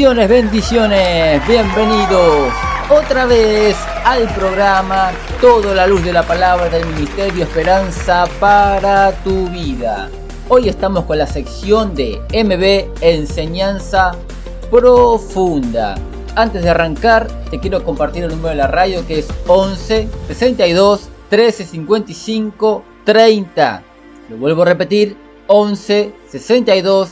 Bendiciones, bienvenidos otra vez al programa Todo la Luz de la Palabra del Ministerio Esperanza para tu Vida. Hoy estamos con la sección de MB Enseñanza Profunda. Antes de arrancar, te quiero compartir el número de la radio, que es 11 62 13 55 30. Lo vuelvo a repetir, 11 62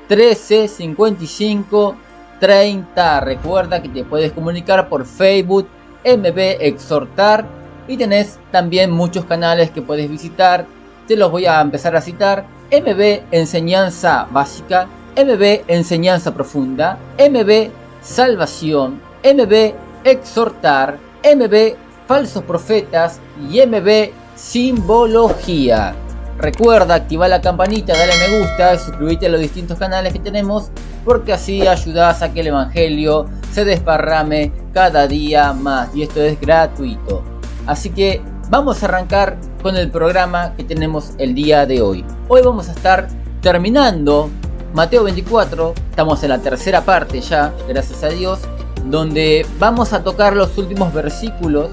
13 55 30. Recuerda que te puedes comunicar por Facebook, MB Exhortar, y tenés también muchos canales que puedes visitar. Te los voy a empezar a citar: MB Enseñanza Básica, MB Enseñanza Profunda, MB Salvación, MB Exhortar, MB Falsos Profetas y MB Simbología. Recuerda activar la campanita, dale a me gusta y suscribirte a los distintos canales que tenemos, porque así ayudas a que el evangelio se desparrame cada día más, y esto es gratuito. Así que vamos a arrancar con el programa que tenemos el día de hoy. Hoy vamos a estar terminando Mateo 24, estamos en la tercera parte ya, gracias a Dios, donde vamos a tocar los últimos versículos.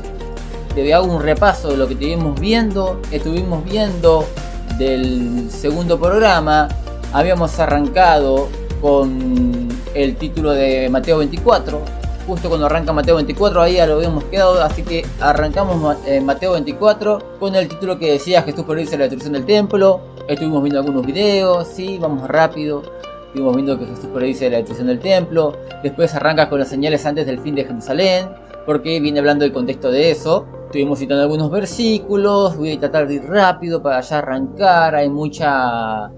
Te hago un repaso de lo que estuvimos viendo del segundo programa. Habíamos arrancado con el título de Mateo 24, justo cuando arranca Mateo 24, ahí ya lo habíamos quedado, así que arrancamos Mateo 24 con el título que decía: Jesús predice la destrucción del templo. Estuvimos viendo algunos videos, sí, vamos rápido. Estuvimos viendo que Jesús predice la destrucción del templo. Después arranca con las señales antes del fin de Jerusalén, porque viene hablando del contexto de eso. Estuvimos citando algunos versículos. Voy a tratar de ir rápido para ya arrancar. Hay muchas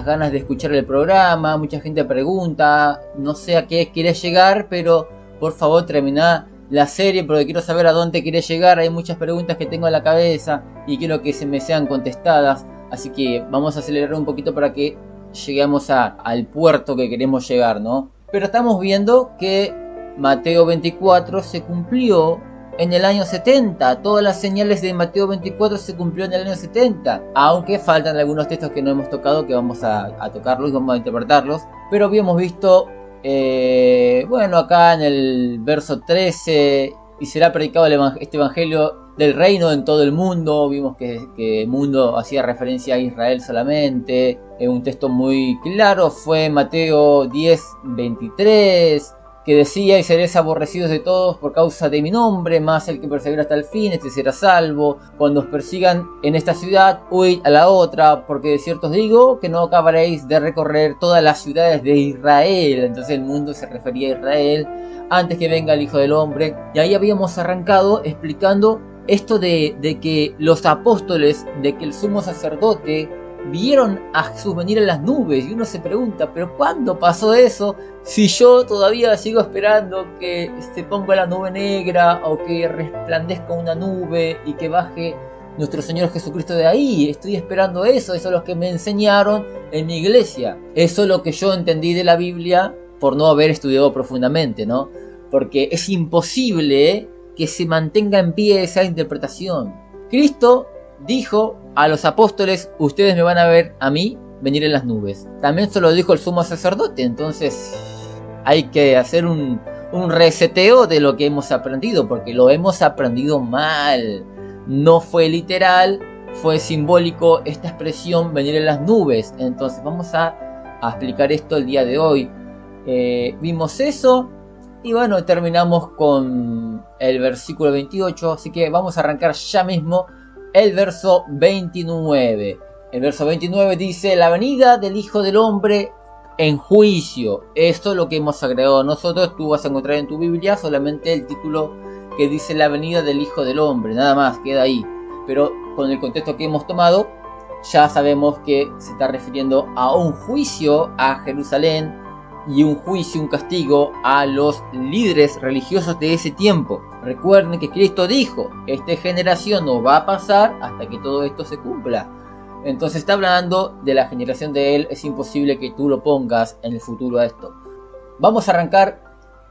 ganas de escuchar el programa. Mucha gente pregunta. No sé a qué querés llegar, pero por favor terminá la serie, porque quiero saber a dónde querés llegar. Hay muchas preguntas que tengo en la cabeza y quiero que se me sean contestadas. Así que vamos a acelerar un poquito para que lleguemos al puerto que queremos llegar, ¿no? Pero estamos viendo que Mateo 24 se cumplió en el año 70. Todas las señales de Mateo 24 se cumplió en el año 70. Aunque faltan algunos textos que no hemos tocado, que vamos a tocarlos y vamos a interpretarlos. Pero habíamos visto, acá en el verso 13, y será predicado este evangelio del reino en todo el mundo. Vimos que el mundo hacía referencia a Israel solamente. Un texto muy claro fue Mateo 10:23, que decía: y seréis aborrecidos de todos por causa de mi nombre, mas el que persevera hasta el fin, este será salvo. Cuando os persigan en esta ciudad, huid a la otra, porque de cierto os digo que no acabaréis de recorrer todas las ciudades de Israel. Entonces el mundo se refería a Israel antes que venga el Hijo del Hombre. Y ahí habíamos arrancado explicando esto de que los apóstoles, de que el sumo sacerdote vieron a Jesús venir en las nubes, y uno se pregunta: ¿pero cuándo pasó eso? Si yo todavía sigo esperando que se ponga la nube negra, o que resplandezca una nube y que baje nuestro Señor Jesucristo de ahí. Estoy esperando eso es lo que me enseñaron en mi iglesia. Eso es lo que yo entendí de la Biblia por no haber estudiado profundamente, ¿no? Porque es imposible que se mantenga en pie esa interpretación. Cristo dijo a los apóstoles: ustedes me van a ver a mí venir en las nubes. También se lo dijo el sumo sacerdote. Entonces hay que hacer un reseteo de lo que hemos aprendido, porque lo hemos aprendido mal. No fue literal, fue simbólico esta expresión venir en las nubes. Entonces vamos a explicar esto el día de hoy. Vimos eso. Y bueno, terminamos con el versículo 28. Así que vamos a arrancar ya mismo el verso 29. El verso 29 dice: la venida del Hijo del Hombre en juicio. Esto es lo que hemos agregado nosotros. Tú vas a encontrar en tu Biblia solamente el título que dice la venida del Hijo del Hombre. Nada más, queda ahí. Pero con el contexto que hemos tomado, ya sabemos que se está refiriendo a un juicio a Jerusalén, y un juicio, un castigo a los líderes religiosos de ese tiempo. Recuerden que Cristo dijo: esta generación no va a pasar hasta que todo esto se cumpla. Entonces está hablando de la generación de él. Es imposible que tú lo pongas en el futuro a esto. Vamos a arrancar,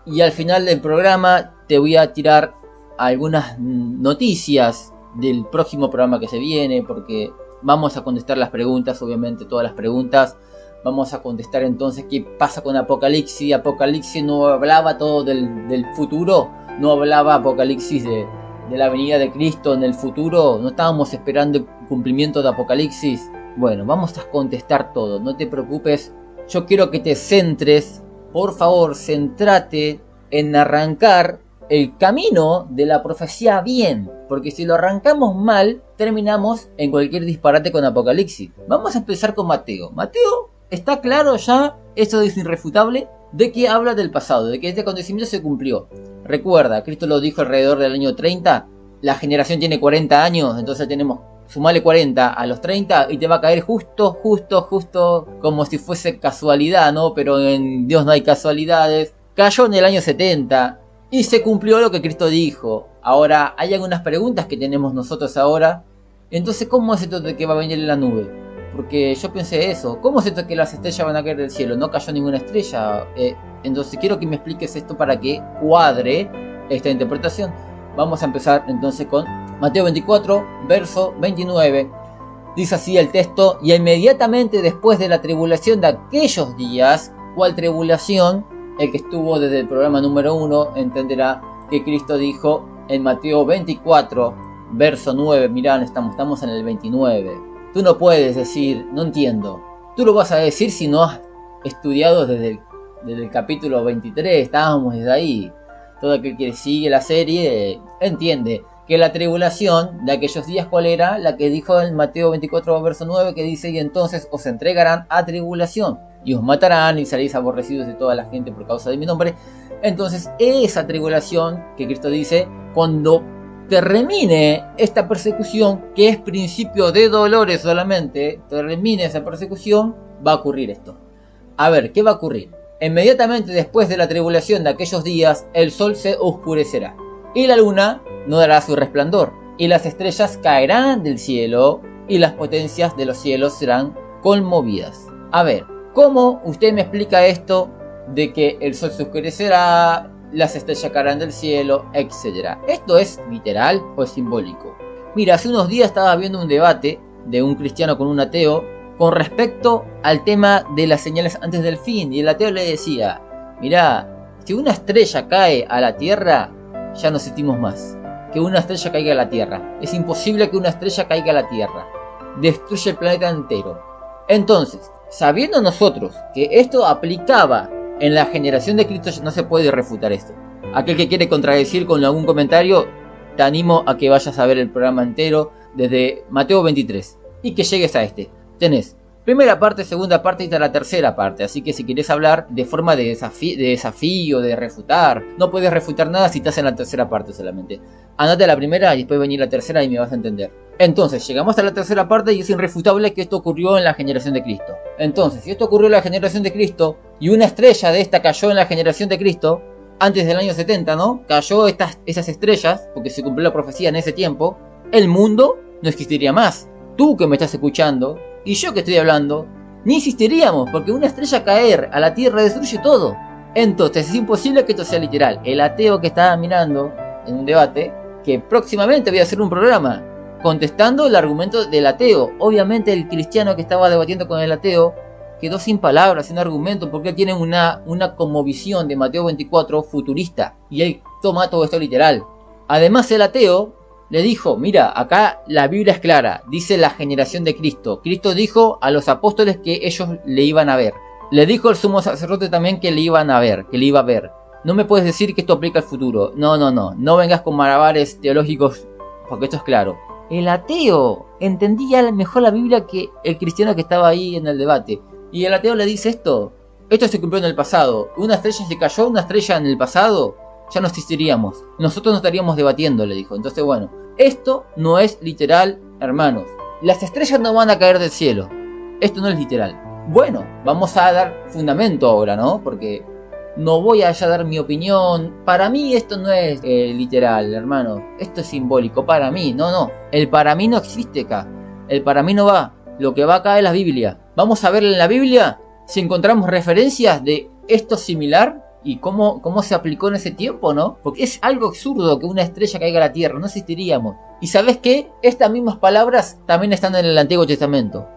y al final del programa te voy a tirar algunas noticias del próximo programa que se viene, porque vamos a contestar las preguntas, obviamente todas las preguntas. Vamos a contestar entonces qué pasa con Apocalipsis. Apocalipsis no hablaba todo del futuro, no hablaba Apocalipsis de la venida de Cristo en el futuro, no estábamos esperando el cumplimiento de Apocalipsis. Bueno, vamos a contestar todo, no te preocupes. Yo quiero que te centres, por favor, centrate en arrancar el camino de la profecía bien, porque si lo arrancamos mal, terminamos en cualquier disparate con Apocalipsis. Vamos a empezar con Mateo. Mateo está claro ya, esto es irrefutable, de que habla del pasado, de que este acontecimiento se cumplió. Recuerda, Cristo lo dijo alrededor del año 30, la generación tiene 40 años, entonces tenemos, sumale 40 a los 30 y te va a caer justo, como si fuese casualidad, ¿no? Pero en Dios no hay casualidades. Cayó en el año 70 y se cumplió lo que Cristo dijo. Ahora, hay algunas preguntas que tenemos nosotros ahora. Entonces, ¿cómo es esto de que va a venir en la nube? Porque yo pensé eso. ¿Cómo es esto que las estrellas van a caer del cielo? No cayó ninguna estrella. Entonces quiero que me expliques esto para que cuadre esta interpretación. Vamos a empezar entonces con Mateo 24, verso 29. Dice así el texto: y inmediatamente después de la tribulación de aquellos días. ¿Cuál tribulación? El que estuvo desde el programa número 1 entenderá que Cristo dijo en Mateo 24, verso 9. Mirá, estamos en el 29. Tú no puedes decir, no entiendo. Tú lo vas a decir si no has estudiado desde el capítulo 23. Estábamos desde ahí. Todo aquel que sigue la serie entiende que la tribulación de aquellos días, ¿cuál era? La que dijo en Mateo 24, verso 9, que dice: y entonces os entregarán a tribulación, y os matarán, y seréis aborrecidos de toda la gente por causa de mi nombre. Entonces, esa tribulación que Cristo dice, cuando termine esta persecución, que es principio de dolores solamente, termine esa persecución, va a ocurrir esto. A ver, ¿qué va a ocurrir? Inmediatamente después de la tribulación de aquellos días, el sol se oscurecerá, y la luna no dará su resplandor, y las estrellas caerán del cielo, y las potencias de los cielos serán conmovidas. A ver, ¿cómo usted me explica esto de que el sol se oscurecerá, las estrellas caerán del cielo, etcétera? ¿Esto es literal o es simbólico? Mira, hace unos días estaba viendo un debate de un cristiano con un ateo con respecto al tema de las señales antes del fin, y el ateo le decía: mira, si una estrella cae a la tierra, ya no sentimos más que una estrella caiga a la tierra. Es imposible que una estrella caiga a la tierra, destruye el planeta entero. Entonces, sabiendo nosotros que esto aplicaba en la generación de Cristo, no se puede refutar esto. Aquel que quiere contradecir con algún comentario, te animo a que vayas a ver el programa entero desde Mateo 23 y que llegues a este. Tenés primera parte, segunda parte y hasta la tercera parte. Así que si querés hablar de forma de desafío, de refutar, no puedes refutar nada si estás en la tercera parte solamente. Andate a la primera y después venir la tercera y me vas a entender. Entonces, llegamos a la tercera parte y es irrefutable que esto ocurrió en la generación de Cristo. Entonces, si esto ocurrió en la generación de Cristo y una estrella de esta cayó en la generación de Cristo, antes del año 70, ¿no? Cayó esas estrellas, porque se cumplió la profecía en ese tiempo, el mundo no existiría más. Tú que me estás escuchando y yo que estoy hablando, ni existiríamos, porque una estrella caer a la tierra destruye todo. Entonces es imposible que esto sea literal. El ateo que estaba mirando en un debate, que próximamente voy a hacer un programa contestando el argumento del ateo. Obviamente el cristiano que estaba debatiendo con el ateo quedó sin palabras, sin argumento, porque él tiene una cosmovisión de Mateo 24 futurista, y él toma todo esto literal. Además el ateo le dijo: mira, acá la Biblia es clara, dice la generación de Cristo. Cristo dijo a los apóstoles que ellos le iban a ver. Le dijo al sumo sacerdote también que le iban a ver, que le iba a ver. No me puedes decir que esto aplica al futuro. No vengas con malabares teológicos, porque esto es claro. El ateo entendía mejor la Biblia que el cristiano que estaba ahí en el debate. Y el ateo le dice esto se cumplió en el pasado. Una estrella se cayó, una estrella en el pasado, ya no existiríamos. Nosotros no estaríamos debatiendo, le dijo. Entonces, bueno, esto no es literal, hermanos. Las estrellas no van a caer del cielo. Esto no es literal. Bueno, vamos a dar fundamento ahora, ¿no? Porque no voy a ya dar mi opinión. Para mí esto no es literal, hermanos. Esto es simbólico. Para mí, no. El para mí no existe acá. El para mí no va. Lo que va acá es la Biblia. Vamos a ver en la Biblia si encontramos referencias de esto similar y cómo se aplicó en ese tiempo, ¿no? Porque es algo absurdo que una estrella caiga a la tierra, no existiríamos. Y ¿sabes qué? Estas mismas palabras también están en el Antiguo Testamento.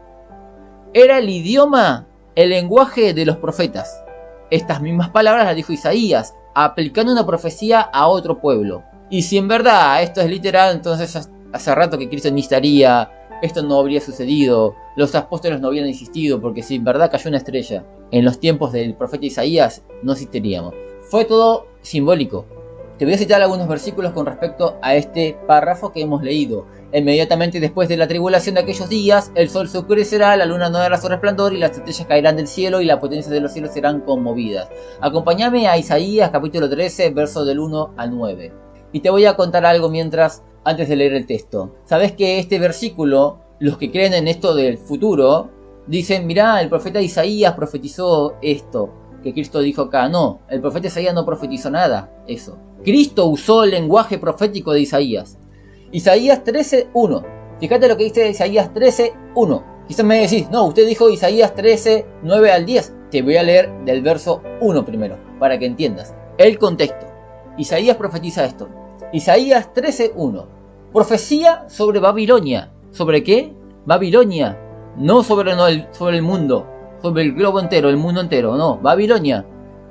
Era el idioma el lenguaje de los profetas. Estas mismas palabras las dijo Isaías, aplicando una profecía a otro pueblo. Y si en verdad esto es literal, entonces hace rato que Cristo ni estaría, esto no habría sucedido, los apóstoles no habrían existido, porque si en verdad cayó una estrella en los tiempos del profeta Isaías, no existiríamos. Fue todo simbólico. Te voy a citar algunos versículos con respecto a este párrafo que hemos leído. Inmediatamente después de la tribulación de aquellos días, el sol se oscurecerá, la luna no dará su resplandor, y las estrellas caerán del cielo, y las potencias de los cielos serán conmovidas. Acompáñame a Isaías capítulo 13, versos del 1 al 9. Y te voy a contar algo antes de leer el texto. Sabes que este versículo, los que creen en esto del futuro, dicen, mirá, el profeta Isaías profetizó esto que Cristo dijo acá. No, el profeta Isaías no profetizó nada, eso. Cristo usó el lenguaje profético de Isaías. Isaías 13:1. Fíjate lo que dice Isaías 13:1. Quizás me decís, no, usted dijo Isaías 13:9 al 10. Te voy a leer del verso 1 primero, para que entiendas el contexto. Isaías profetiza esto. Isaías 13:1. Profecía sobre Babilonia. ¿Sobre qué? Babilonia. No sobre el mundo, sobre el globo entero, el mundo entero, no, Babilonia.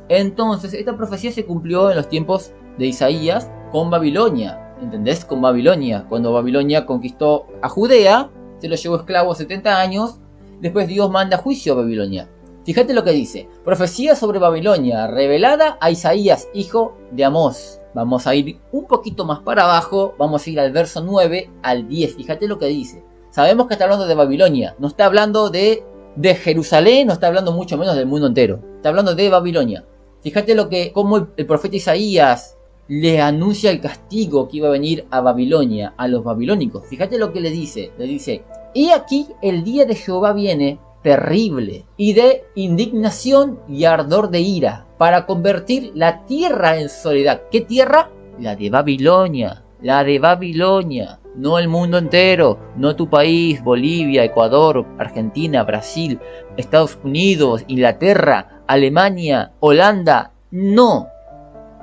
Entonces, esta profecía se cumplió en los tiempos de Isaías con Babilonia. ¿Entendés? Con Babilonia. Cuando Babilonia conquistó a Judea, se lo llevó esclavo 70 años. Después Dios manda juicio a Babilonia. Fíjate lo que dice. Profecía sobre Babilonia, revelada a Isaías, hijo de Amós. Vamos a ir un poquito más para abajo. Vamos a ir al verso 9 al 10. Fíjate lo que dice. Sabemos que está hablando de Babilonia. No está hablando de Jerusalén. No está hablando mucho menos del mundo entero. Está hablando de Babilonia. Fíjate cómo el profeta Isaías le anuncia el castigo que iba a venir a Babilonia, a los babilónicos. Fíjate lo que le dice. Le dice, y aquí el día de Jehová viene terrible y de indignación y ardor de ira, para convertir la tierra en soledad. ¿Qué tierra? La de Babilonia. La de Babilonia. No el mundo entero. No tu país, Bolivia, Ecuador, Argentina, Brasil, Estados Unidos, Inglaterra, Alemania, Holanda. No.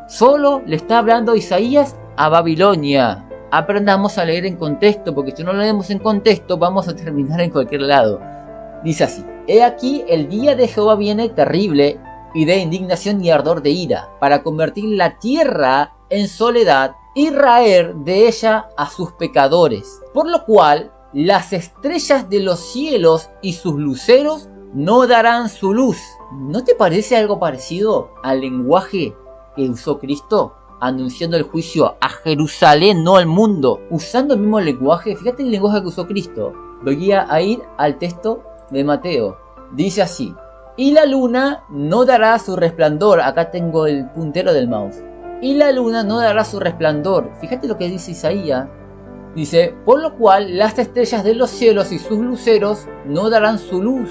Solo le está hablando Isaías a Babilonia. Aprendamos a leer en contexto, porque si no lo leemos en contexto vamos a terminar en cualquier lado. Dice así: he aquí el día de Jehová viene terrible y de indignación y ardor de ira, para convertir la tierra en soledad y raer de ella a sus pecadores. Por lo cual las estrellas de los cielos y sus luceros no darán su luz. ¿No te parece algo parecido al lenguaje que usó Cristo, anunciando el juicio a Jerusalén, no al mundo? Usando el mismo lenguaje. Fíjate el lenguaje que usó Cristo. Voy a ir al texto de Mateo. Dice así: y la luna no dará su resplandor. Acá tengo el puntero del mouse. Y la luna no dará su resplandor. Fíjate lo que dice Isaías. Dice, por lo cual las estrellas de los cielos y sus luceros no darán su luz.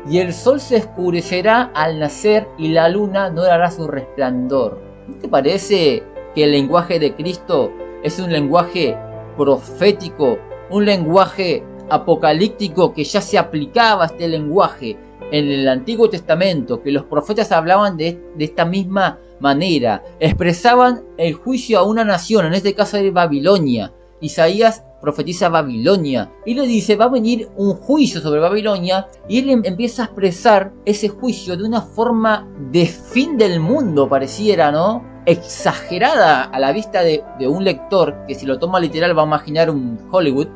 Y el sol se oscurecerá al nacer y la luna no dará su resplandor. ¿No te parece que el lenguaje de Cristo es un lenguaje profético? Un lenguaje apocalíptico, que ya se aplicaba este lenguaje en el Antiguo Testamento, que los profetas hablaban de esta misma manera, expresaban el juicio a una nación, en este caso de Babilonia. Isaías profetiza Babilonia y le dice, va a venir un juicio sobre Babilonia, y él empieza a expresar ese juicio de una forma de fin del mundo, pareciera, ¿no? Exagerada a la vista de un lector que, si lo toma literal, va a imaginar un Hollywood.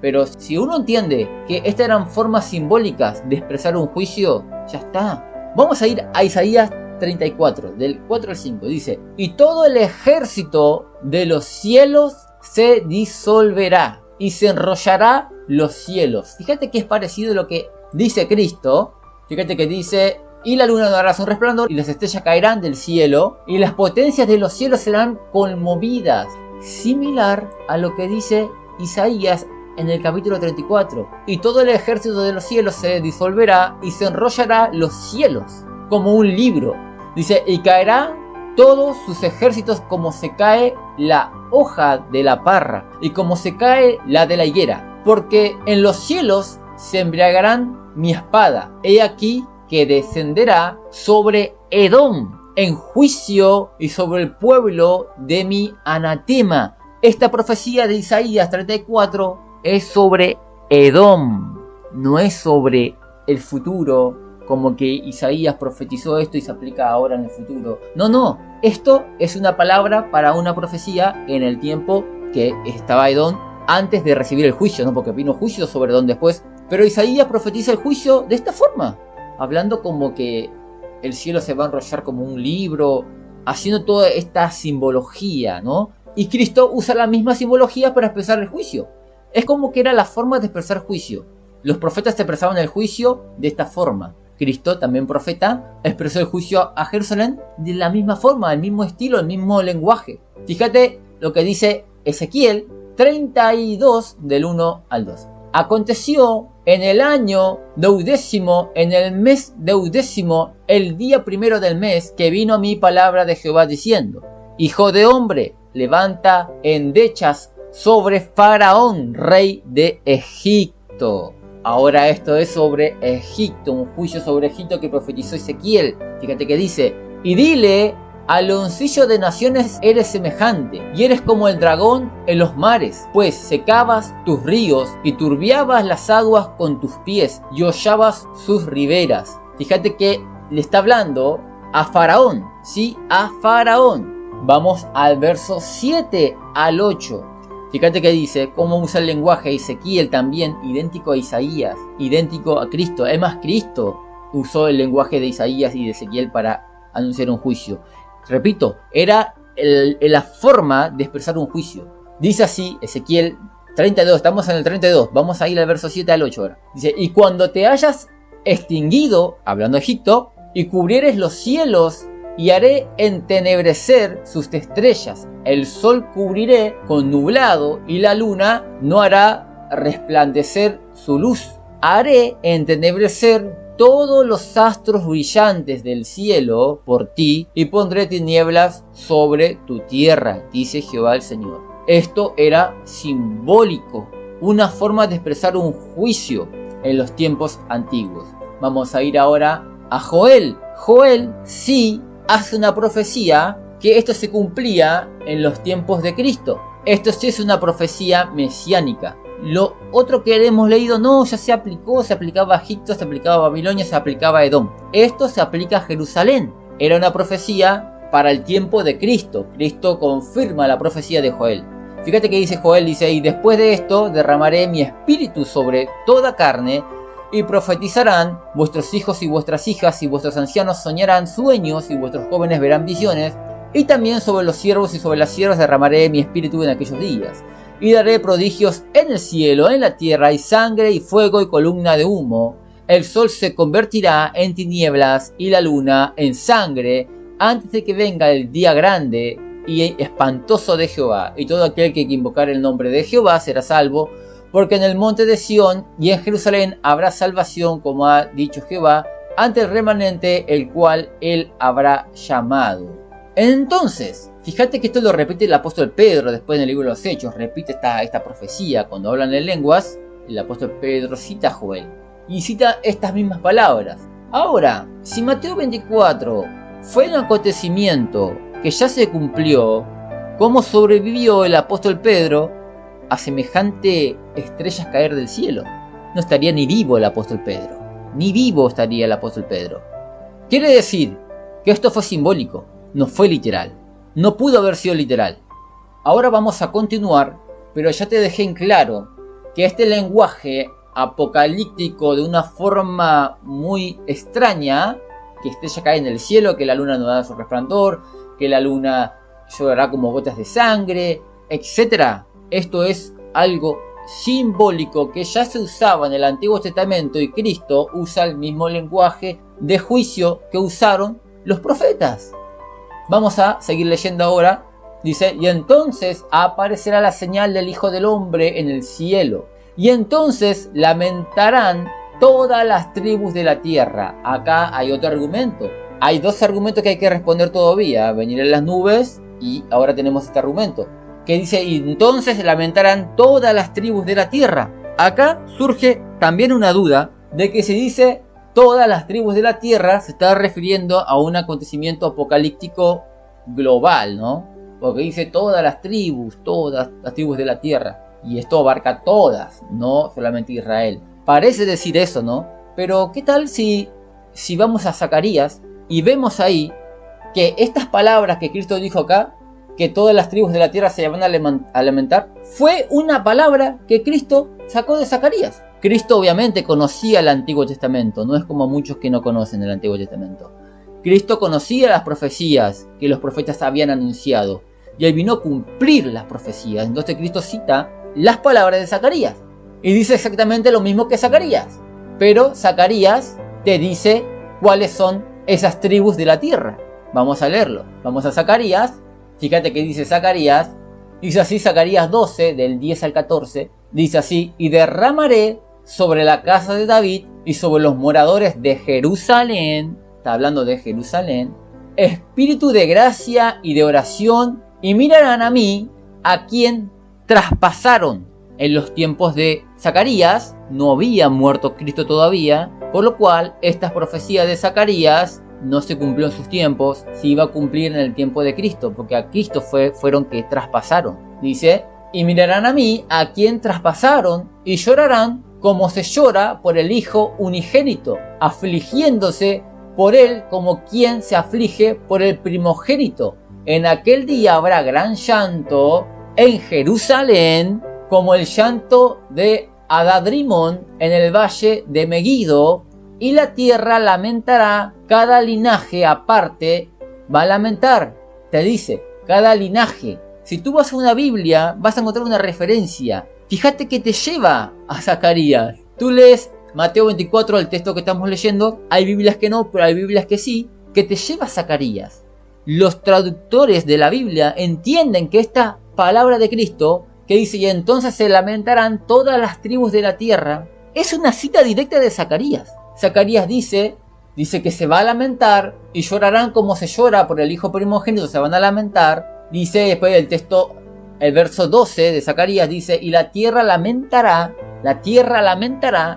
Pero si uno entiende que estas eran formas simbólicas de expresar un juicio, ya está. Vamos a ir a Isaías 34, del 4 al 5. Dice, y todo el ejército de los cielos se disolverá y se enrollará los cielos. Fíjate que es parecido a lo que dice Cristo. Fíjate que dice, y la luna no dará su resplandor, y las estrellas caerán del cielo, y las potencias de los cielos serán conmovidas. Similar a lo que dice Isaías en el capítulo 34. Y todo el ejército de los cielos se disolverá y se enrollará los cielos como un libro. Dice, y caerán todos sus ejércitos como se cae la hoja de la parra y como se cae la de la higuera. Porque en los cielos se embriagarán mi espada. He aquí que descenderá sobre Edom en juicio y sobre el pueblo de mi anatema. Esta profecía de Isaías 34 es sobre Edom, no es sobre el futuro como que Isaías profetizó esto y se aplica ahora en el futuro. No, no, esto es una palabra para una profecía en el tiempo que estaba Edom antes de recibir el juicio, ¿no? Porque vino juicio sobre Edom después. Pero Isaías profetiza el juicio de esta forma, hablando como que el cielo se va a enrollar como un libro, haciendo toda esta simbología, ¿no? Y Cristo usa la misma simbología para expresar el juicio. Es como que era la forma de expresar juicio. Los profetas expresaban el juicio de esta forma. Cristo, también profeta, expresó el juicio a Jerusalén de la misma forma, el mismo estilo, el mismo lenguaje. Fíjate lo que dice Ezequiel 32 del 1 al 2. Aconteció en el año 12º, en el mes 12º, el día primero del mes, que vino mi palabra de Jehová diciendo: Hijo de hombre, levanta endechas sobre Faraón, rey de Egipto. Ahora esto es sobre Egipto, un juicio sobre Egipto que profetizó Ezequiel. Fíjate que dice: y dile, al leoncillo de naciones eres semejante, y eres como el dragón en los mares, pues secabas tus ríos y turbiabas las aguas con tus pies y hollabas sus riberas. Fíjate que le está hablando a Faraón, ¿sí? A Faraón. Vamos al verso 7 al 8. Fíjate que dice cómo usa el lenguaje Ezequiel también, idéntico a Isaías, idéntico a Cristo. Es más, Cristo usó el lenguaje de Isaías y de Ezequiel para anunciar un juicio. Repito, era la forma de expresar un juicio. Dice así Ezequiel 32, estamos en el 32, vamos a ir al verso 7 al 8 ahora. Dice: y cuando te hayas extinguido, hablando de Egipto, y cubrieres los cielos, y haré entenebrecer sus estrellas, el sol cubriré con nublado, y la luna no hará resplandecer su luz. Haré entenebrecer todos los astros brillantes del cielo por ti, y pondré tinieblas sobre tu tierra, dice Jehová el Señor. Esto era simbólico, una forma de expresar un juicio en los tiempos antiguos. Vamos a ir ahora a Joel. Joel sí hace una profecía que esto se cumplía en los tiempos de Cristo. Esto sí es una profecía mesiánica. Lo otro que hemos leído no, ya se aplicó, se aplicaba a Egipto, se aplicaba a Babilonia, se aplicaba a Edom. Esto se aplica a Jerusalén. Era una profecía para el tiempo de Cristo. Cristo confirma la profecía de Joel. Fíjate que dice Joel, dice: y después de esto derramaré mi espíritu sobre toda carne, y profetizarán vuestros hijos y vuestras hijas, y vuestros ancianos soñarán sueños, y vuestros jóvenes verán visiones, y también sobre los siervos y sobre las siervas derramaré mi espíritu en aquellos días. Y daré prodigios en el cielo, en la tierra, y sangre, y fuego, y columna de humo. El sol se convertirá en tinieblas, y la luna en sangre, antes de que venga el día grande y espantoso de Jehová. Y todo aquel que invocar el nombre de Jehová será salvo, porque en el monte de Sión y en Jerusalén habrá salvación, como ha dicho Jehová, ante el remanente, el cual él habrá llamado. Entonces, fíjate que esto lo repite el apóstol Pedro después en el libro de los Hechos. Repite esta profecía. Cuando hablan en lenguas, el apóstol Pedro cita a Joel y cita estas mismas palabras. Ahora, si Mateo 24 fue un acontecimiento que ya se cumplió, ¿cómo sobrevivió el apóstol Pedro a semejante estrellas caer del cielo? No estaría ni vivo el apóstol Pedro. Ni vivo estaría el apóstol Pedro. Quiere decir que esto fue simbólico, no fue literal. No pudo haber sido literal. Ahora vamos a continuar, pero ya te dejé en claro que este lenguaje apocalíptico de una forma muy extraña, que estrella cae en el cielo, que la luna no da su resplandor, que la luna llorará como gotas de sangre, etc. Esto es algo simbólico que ya se usaba en el Antiguo Testamento, y Cristo usa el mismo lenguaje de juicio que usaron los profetas. Vamos a seguir leyendo ahora. Dice: y entonces aparecerá la señal del Hijo del Hombre en el cielo, y entonces lamentarán todas las tribus de la tierra. Acá hay otro argumento. Hay dos argumentos que hay que responder todavía. Venir en las nubes, y ahora tenemos este argumento que dice: y entonces lamentarán todas las tribus de la tierra. Acá surge también una duda de que si dice todas las tribus de la tierra, se está refiriendo a un acontecimiento apocalíptico global, ¿no? Porque dice todas las tribus de la tierra, y esto abarca todas, no solamente Israel. Parece decir eso, ¿no? Pero ¿qué tal si si vamos a Zacarías y vemos ahí que estas palabras que Cristo dijo acá, que todas las tribus de la tierra se van a lamentar, fue una palabra que Cristo sacó de Zacarías. Cristo obviamente conocía el Antiguo Testamento, no es como muchos que no conocen el Antiguo Testamento. Cristo conocía las profecías que los profetas habían anunciado y él vino a cumplir las profecías. Entonces Cristo cita las palabras de Zacarías y dice exactamente lo mismo que Zacarías, pero Zacarías te dice cuáles son esas tribus de la tierra. Vamos a leerlo. Vamos a Zacarías. Fíjate que dice Zacarías. Dice así Zacarías 12, del 10 al 14. Dice así: y derramaré sobre la casa de David y sobre los moradores de Jerusalén, está hablando de Jerusalén, espíritu de gracia y de oración, y mirarán a mí, a quien traspasaron. En los tiempos de Zacarías no había muerto Cristo todavía, por lo cual estas profecías de Zacarías no se cumplió en sus tiempos, se iba a cumplir en el tiempo de Cristo, porque a Cristo fueron que traspasaron. Dice: y mirarán a mí, a quien traspasaron, y llorarán como se llora por el hijo unigénito, afligiéndose por él como quien se aflige por el primogénito. En aquel día habrá gran llanto en Jerusalén, como el llanto de Adadrimón en el valle de Megiddo, y la tierra lamentará, cada linaje aparte va a lamentar. Te dice, cada linaje. Si tú vas a una Biblia, vas a encontrar una referencia. Fíjate que te lleva a Zacarías. Tú lees Mateo 24, el texto que estamos leyendo. Hay Biblias que no, pero hay Biblias que sí, que te lleva a Zacarías. Los traductores de la Biblia entienden que esta palabra de Cristo, que dice: y entonces se lamentarán todas las tribus de la tierra, es una cita directa de Zacarías. Zacarías dice que se va a lamentar y llorarán como se llora por el hijo primogénito, se van a lamentar. Dice después el texto, el verso 12 de Zacarías dice: y la tierra lamentará,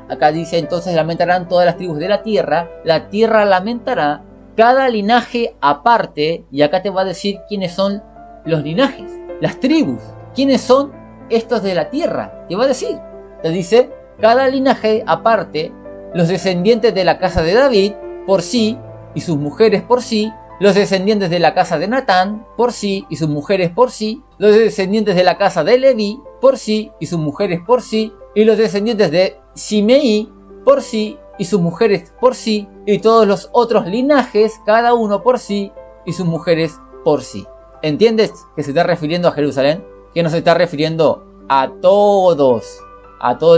acá dice entonces lamentarán todas las tribus de la tierra lamentará, cada linaje aparte, y acá te va a decir quiénes son los linajes, las tribus, quiénes son estos de la tierra, te va a decir, te dice, cada linaje aparte, los descendientes de la casa de David por sí y sus mujeres por sí, los descendientes de la casa de Natán por sí y sus mujeres por sí, los descendientes de la casa de Leví por sí y sus mujeres por sí, y los descendientes de Simeí por sí y sus mujeres por sí, y todos los otros linajes, cada uno por sí y sus mujeres por sí. ¿Entiendes que se está refiriendo a Jerusalén? Que no se está refiriendo a todos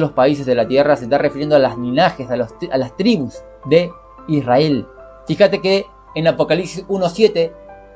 los países de la tierra, se está refiriendo a los linajes, a las tribus de Israel. Fíjate que en Apocalipsis 1.7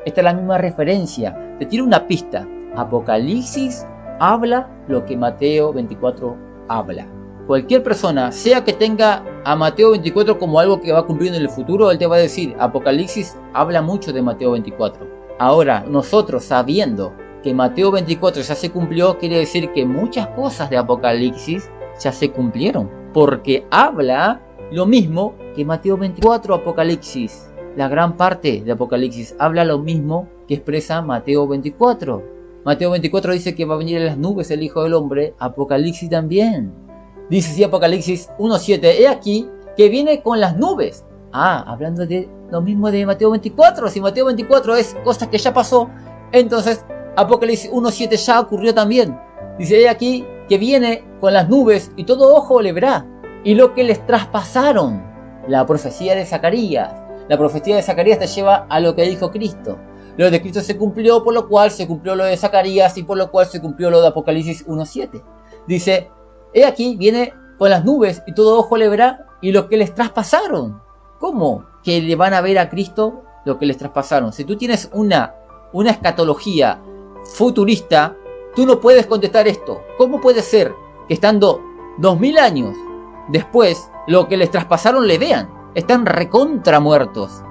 está la misma referencia. Te tiro una pista. Apocalipsis habla lo que Mateo 24 habla. Cualquier persona, sea que tenga a Mateo 24 como algo que va a cumplir en el futuro, él te va a decir, Apocalipsis habla mucho de Mateo 24. Ahora, nosotros sabiendo que Mateo 24 ya se cumplió, quiere decir que muchas cosas de Apocalipsis ya se cumplieron, porque habla lo mismo que Mateo 24 Apocalipsis. La gran parte de Apocalipsis habla lo mismo que expresa Mateo 24. Mateo 24 dice que va a venir en las nubes el Hijo del Hombre, Apocalipsis también. Dice así Apocalipsis 1.7, he aquí que viene con las nubes. Hablando de lo mismo de Mateo 24, si Mateo 24 es cosas que ya pasó, entonces Apocalipsis 1.7 ya ocurrió también. Dice, he aquí que viene con las nubes y todo ojo le verá. Y lo que les traspasaron, la profecía de Zacarías. La profecía de Zacarías te lleva a lo que dijo Cristo. Lo de Cristo se cumplió, por lo cual se cumplió lo de Zacarías y por lo cual se cumplió lo de Apocalipsis 1.7. Dice, he aquí viene con las nubes y todo ojo le verá y lo que les traspasaron. ¿Cómo que le van a ver a Cristo lo que les traspasaron? Si tú tienes una escatología futurista, tú no puedes contestar esto. ¿Cómo puede ser que estando 2000 años después lo que les traspasaron le vean? Están recontra muertos.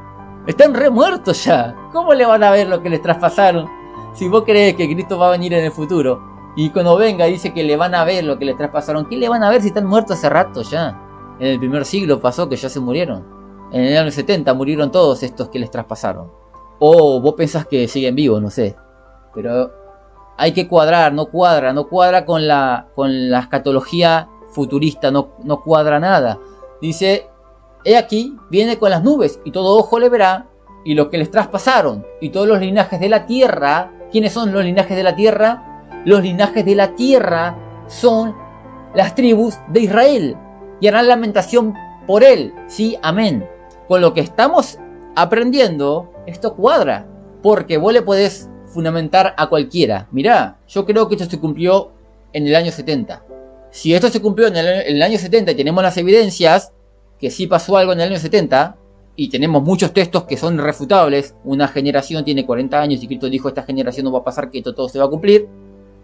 Están re muertos ya. ¿Cómo le van a ver lo que les traspasaron? Si vos crees que Cristo va a venir en el futuro y cuando venga dice que le van a ver lo que les traspasaron, ¿qué le van a ver si están muertos hace rato ya? En el primer siglo pasó que ya se murieron. En el año 70 murieron todos estos que les traspasaron. O vos pensás que siguen vivos, no sé. Pero hay que cuadrar, no cuadra con la escatología futurista, no cuadra nada. Dice, He aquí, viene con las nubes, y todo ojo le verá, y lo que les traspasaron, y todos los linajes de la tierra. ¿Quiénes son los linajes de la tierra? Los linajes de la tierra son las tribus de Israel, y harán lamentación por él. Sí, amén. Con lo que estamos aprendiendo, esto cuadra, porque vos le podés fundamentar a cualquiera. Mirá, yo creo que esto se cumplió en el año 70. Si esto se cumplió en el año 70 y tenemos las evidencias que sí pasó algo en el año 70, y tenemos muchos textos que son irrefutables, una generación tiene 40 años y Cristo dijo esta generación no va a pasar, que esto todo se va a cumplir,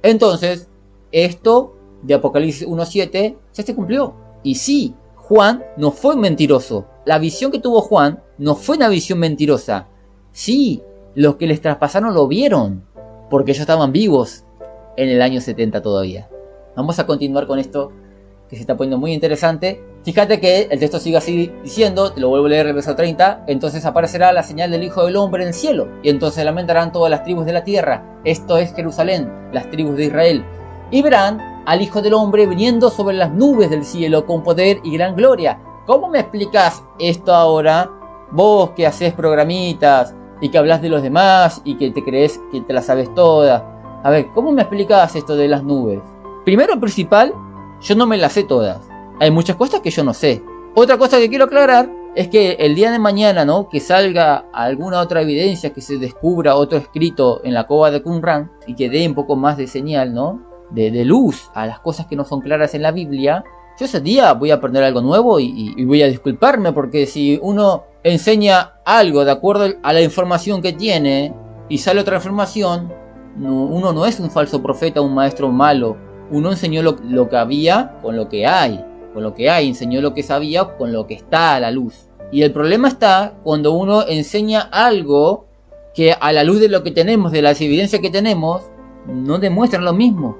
entonces esto de Apocalipsis 1.7 ya se cumplió. Y sí, Juan no fue mentiroso. La visión que tuvo Juan no fue una visión mentirosa. Sí, los que les traspasaron lo vieron, porque ellos estaban vivos en el año 70 todavía. Vamos a continuar con esto que se está poniendo muy interesante. Fíjate que el texto sigue así diciendo, te lo vuelvo a leer el verso 30, entonces aparecerá la señal del Hijo del Hombre en el cielo, y entonces lamentarán todas las tribus de la tierra, esto es Jerusalén, las tribus de Israel, y verán al Hijo del Hombre viniendo sobre las nubes del cielo con poder y gran gloria. ¿Cómo me explicas esto ahora? Vos que haces programitas y que hablas de los demás y que te crees que te las sabes todas. A ver, ¿cómo me explicas esto de las nubes? Primero, principal, yo no me las sé todas. Hay muchas cosas que yo no sé. Otra cosa que quiero aclarar es que el día de mañana, ¿no?, que salga alguna otra evidencia, que se descubra otro escrito en la cova de Qumran y que dé un poco más de señal, ¿no?, de luz a las cosas que no son claras en la Biblia, yo ese día voy a aprender algo nuevo y voy a disculparme, porque si uno enseña algo de acuerdo a la información que tiene y sale otra información, uno no es un falso profeta, un maestro malo. Uno enseñó lo que había con lo que hay. Con lo que hay, enseñó lo que sabía con lo que está a la luz. Y el problema está cuando uno enseña algo que a la luz de lo que tenemos, de las evidencias que tenemos, no demuestran lo mismo.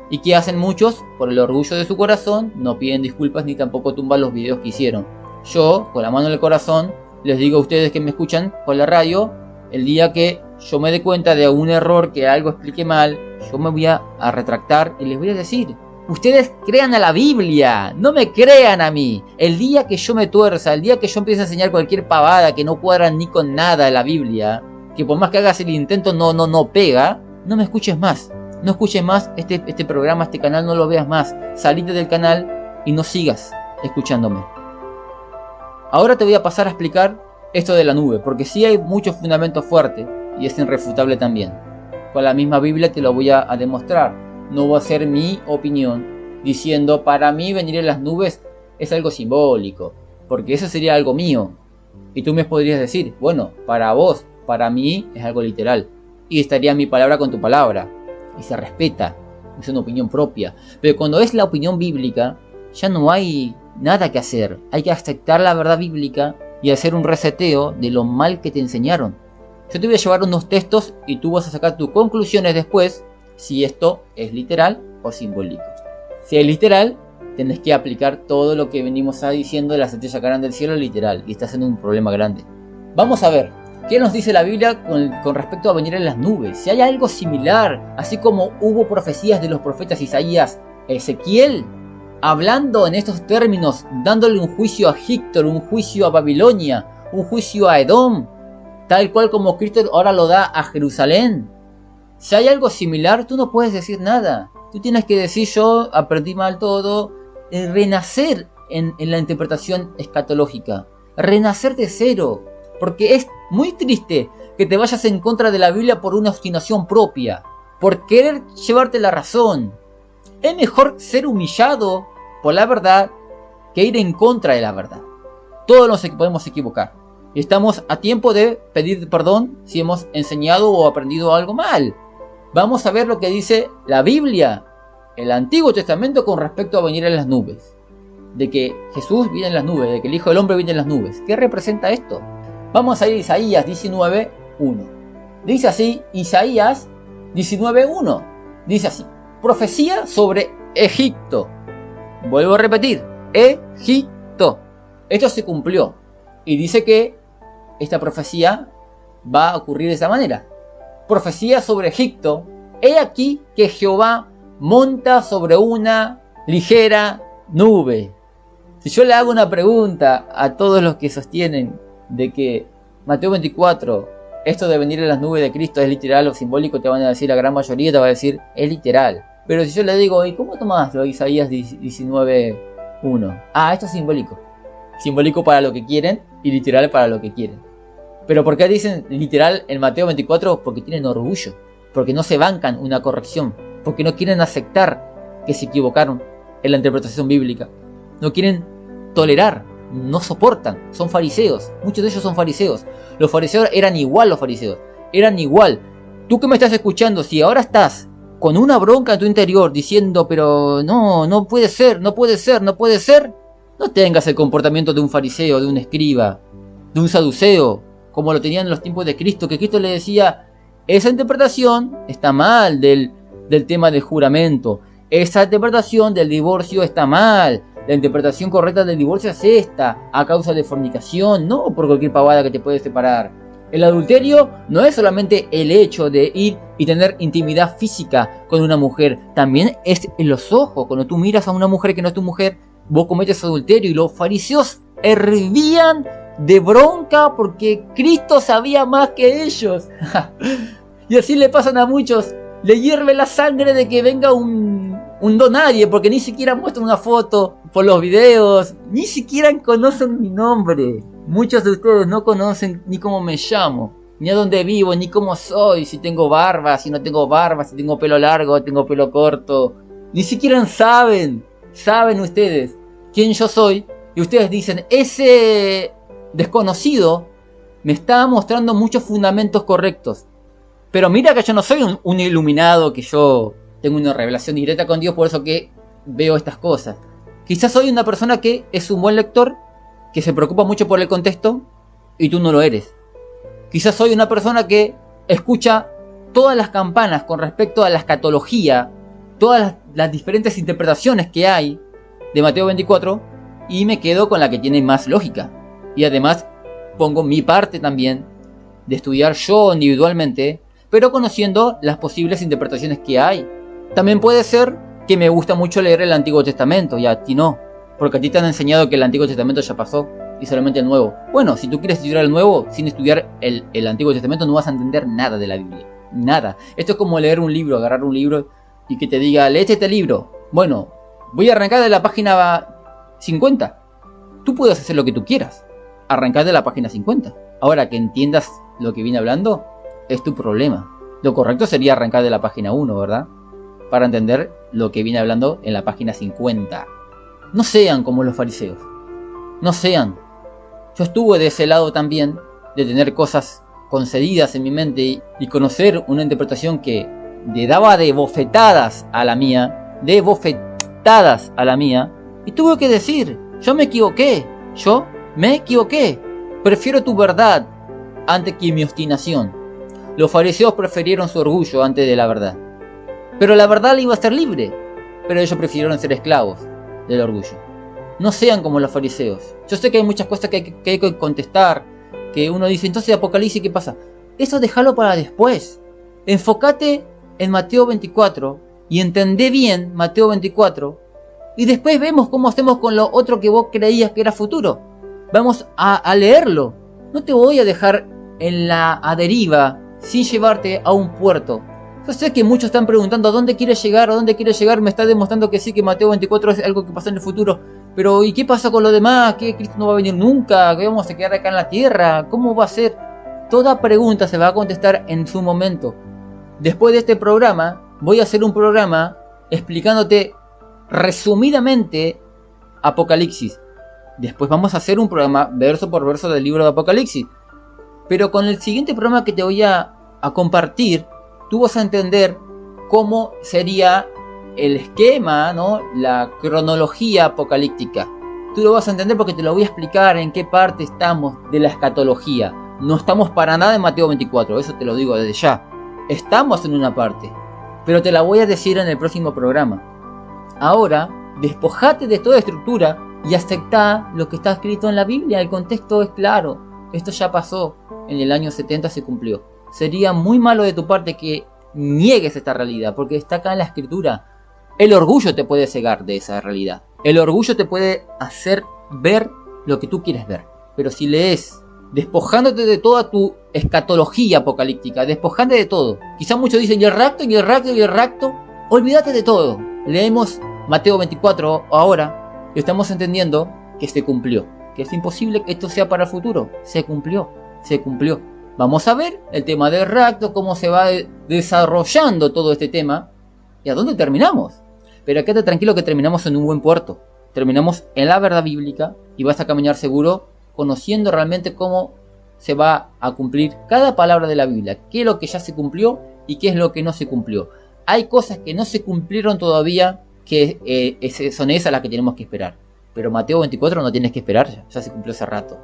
Y que hacen muchos, por el orgullo de su corazón, no piden disculpas ni tampoco tumban los videos que hicieron. Yo, con la mano en el corazón, les digo a ustedes que me escuchan por la radio, el día que yo me dé cuenta de un error, que algo explique mal, yo me voy a retractar y les voy a decir: ustedes crean a la Biblia, no me crean a mí. El día que yo me tuerza, el día que yo empiece a enseñar cualquier pavada que no cuadra ni con nada de la Biblia, que por más que hagas el intento no pega, no me escuches más. No escuches más este programa, este canal, no lo veas más. Salite del canal y no sigas escuchándome. Ahora te voy a pasar a explicar esto de la nube, porque sí hay muchos fundamentos fuertes y es irrefutable también. Con la misma Biblia te lo voy a demostrar. No va a ser mi opinión diciendo para mí venir en las nubes es algo simbólico, porque eso sería algo mío. Y tú me podrías decir, bueno, para vos, para mí es algo literal. Y estaría mi palabra con tu palabra. Y se respeta, es una opinión propia. Pero cuando es la opinión bíblica, ya no hay nada que hacer. Hay que aceptar la verdad bíblica y hacer un reseteo de lo mal que te enseñaron. Yo te voy a llevar unos textos y tú vas a sacar tus conclusiones después, si esto es literal o simbólico. Si es literal, tenés que aplicar todo lo que venimos diciendo de las estrellas caerán del cielo literal, y estás en un problema grande. Vamos a ver, ¿qué nos dice la Biblia con respecto a venir en las nubes? Si hay algo similar, así como hubo profecías de los profetas Isaías, Ezequiel, hablando en estos términos, dándole un juicio a Egipto, un juicio a Babilonia, un juicio a Edom, tal cual como Cristo ahora lo da a Jerusalén. Si hay algo similar, tú no puedes decir nada. Tú tienes que decir: yo aprendí mal todo, renacer en la interpretación escatológica, renacer de cero, porque es muy triste que te vayas en contra de la Biblia por una obstinación propia, por querer llevarte la razón. Es mejor ser humillado por la verdad que ir en contra de la verdad. Todos nos podemos equivocar. Y estamos a tiempo de pedir perdón si hemos enseñado o aprendido algo mal. Vamos a ver lo que dice la Biblia, el Antiguo Testamento, con respecto a venir en las nubes. De que Jesús viene en las nubes, de que el Hijo del Hombre viene en las nubes. ¿Qué representa esto? Vamos a ir a Isaías 19:1. Dice así, Isaías 19:1. Dice así: profecía sobre Egipto. Vuelvo a repetir, Egipto. Esto se cumplió. Y dice que esta profecía va a ocurrir de esa manera. Profecía sobre Egipto. He aquí que Jehová monta sobre una ligera nube. Si yo le hago una pregunta a todos los que sostienen de que Mateo 24, esto de venir en las nubes de Cristo es literal o simbólico, te van a decir, la gran mayoría te va a decir, es literal. Pero si yo le digo, ¿y cómo tomás lo de Isaías 19:1? Ah, esto es simbólico. Simbólico para lo que quieren y literal para lo que quieren. Pero ¿por qué dicen literal en Mateo 24? Porque tienen orgullo. Porque no se bancan una corrección. Porque no quieren aceptar que se equivocaron en la interpretación bíblica. No quieren tolerar. No soportan. Son fariseos. Muchos de ellos son fariseos. Los fariseos eran igual los fariseos. Eran igual. Tú que me estás escuchando, si ahora estás con una bronca en tu interior diciendo, pero no puede ser, no puede ser, no puede ser, no tengas el comportamiento de un fariseo, de un escriba, de un saduceo, como lo tenían en los tiempos de Cristo, que Cristo le decía, esa interpretación está mal del tema del juramento, esa interpretación del divorcio está mal, la interpretación correcta del divorcio es esta, a causa de fornicación, no por cualquier pavada que te puede separar. El adulterio no es solamente el hecho de ir y tener intimidad física con una mujer, también es en los ojos. Cuando tú miras a una mujer que no es tu mujer, vos cometes adulterio. Y los fariseos hervían de bronca porque Cristo sabía más que ellos. Y así le pasan a muchos. Le hierve la sangre de que venga un don nadie, porque ni siquiera muestran una foto por los videos, ni siquiera conocen mi nombre. Muchos de ustedes no conocen ni cómo me llamo, ni a dónde vivo, ni cómo soy, si tengo barba, si no tengo barba, si tengo pelo largo, tengo pelo corto. Ni siquiera saben ustedes quién yo soy. Y ustedes dicen, ese desconocido me está mostrando muchos fundamentos correctos. Pero mira que yo no soy un iluminado, que yo tengo una revelación directa con Dios, por eso que veo estas cosas. Quizás soy una persona que es un buen lector, que se preocupa mucho por el contexto, y tú no lo eres. Quizás soy una persona que escucha todas las campanas con respecto a la escatología, todas las diferentes interpretaciones que hay de Mateo 24, y me quedo con la que tiene más lógica. Y además pongo mi parte también de estudiar yo individualmente, pero conociendo las posibles interpretaciones que hay. También puede ser que me gusta mucho leer el Antiguo Testamento, y a ti no, porque a ti te han enseñado que el Antiguo Testamento ya pasó, y solamente el Nuevo. Bueno, si tú quieres estudiar el Nuevo, sin estudiar el Antiguo Testamento, no vas a entender nada de la Biblia. Nada. Esto es como leer un libro, agarrar un libro y que te diga, léete este libro. Bueno, voy a arrancar de la página 50. Tú puedes hacer lo que tú quieras. Arrancar de la página 50. Ahora, que entiendas lo que viene hablando, es tu problema. Lo correcto sería arrancar de la página 1, ¿verdad? Para entender lo que viene hablando en la página 50. No sean como los fariseos. No sean. Yo estuve de ese lado también, de tener cosas concedidas en mi mente y conocer una interpretación que le daba de bofetadas a la mía. De bofetadas a la mía. Y tuve que decir, yo me equivoqué. Prefiero tu verdad antes que mi obstinación. Los fariseos prefirieron su orgullo antes de la verdad. Pero la verdad le iba a ser libre. Pero ellos prefirieron ser esclavos del orgullo. No sean como los fariseos. Yo sé que hay muchas cosas que hay que contestar. Que uno dice, entonces Apocalipsis, ¿qué pasa? Eso déjalo para después. Enfócate en Mateo 24. Y entendé bien Mateo 24. Y después vemos cómo hacemos con lo otro que vos creías que era futuro. Vamos a leerlo. No te voy a dejar en la deriva sin llevarte a un puerto. Yo sé que muchos están preguntando ¿a dónde quieres llegar? ¿A dónde quieres llegar? Me está demostrando que sí, que Mateo 24 es algo que pasa en el futuro. Pero ¿y qué pasa con lo demás? ¿Que Cristo no va a venir nunca? ¿Que vamos a quedar acá en la tierra? ¿Cómo va a ser? Toda pregunta se va a contestar en su momento. Después de este programa, voy a hacer un programa explicándote resumidamente Apocalipsis. Después vamos a hacer un programa verso por verso del libro de Apocalipsis. Pero con el siguiente programa que te voy a compartir, tú vas a entender cómo sería el esquema, ¿no? La cronología apocalíptica. Tú lo vas a entender porque te lo voy a explicar en qué parte estamos de la escatología. No estamos para nada en Mateo 24, eso te lo digo desde ya. Estamos en una parte, pero te la voy a decir en el próximo programa. Ahora, despojate de toda estructura y aceptá lo que está escrito en la Biblia. El contexto es claro. Esto ya pasó. En el año 70 se cumplió. Sería muy malo de tu parte que niegues esta realidad, porque está acá en la escritura. El orgullo te puede cegar de esa realidad. El orgullo te puede hacer ver lo que tú quieres ver. Pero si lees, despojándote de toda tu escatología apocalíptica, despojándote de todo. Quizás muchos dicen, y el rapto, y el rapto, y el rapto. Olvídate de todo. Leemos Mateo 24 ahora y estamos entendiendo que se cumplió. Que es imposible que esto sea para el futuro. Se cumplió, se cumplió. Vamos a ver el tema del rapto, cómo se va desarrollando todo este tema y a dónde terminamos. Pero quédate tranquilo que terminamos en un buen puerto. Terminamos en la verdad bíblica y vas a caminar seguro conociendo realmente cómo se va a cumplir cada palabra de la Biblia. Qué es lo que ya se cumplió y qué es lo que no se cumplió. Hay cosas que no se cumplieron todavía que son esas las que tenemos que esperar. Pero Mateo 24 no tienes que esperar, ya se cumplió hace rato.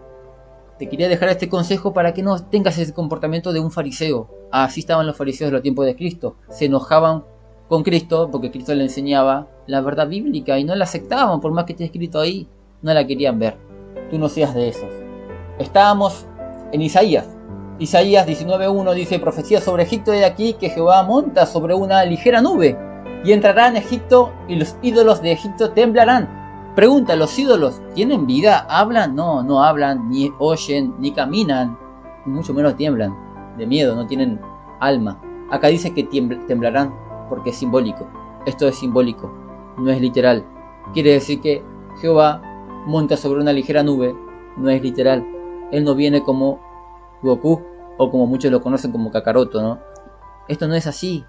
Te quería dejar este consejo para que no tengas ese comportamiento de un fariseo. Así estaban los fariseos de los tiempos de Cristo. Se enojaban con Cristo porque Cristo le enseñaba la verdad bíblica y no la aceptaban, por más que esté escrito ahí, no la querían ver. Tú no seas de esos. Estábamos en Isaías. Isaías 19:1 dice: profecía sobre Egipto, de aquí que Jehová monta sobre una ligera nube y entrará en Egipto y los ídolos de Egipto temblarán. Pregunta, ¿los ídolos tienen vida? ¿Hablan? No, no hablan, ni oyen, ni caminan, mucho menos tiemblan. De miedo, no tienen alma. Acá dice que temblarán porque es simbólico. Esto es simbólico, no es literal. Quiere decir que Jehová monta sobre una ligera nube, no es literal. Él no viene como Goku o como muchos lo conocen como Kakaroto, ¿no? Esto no es así.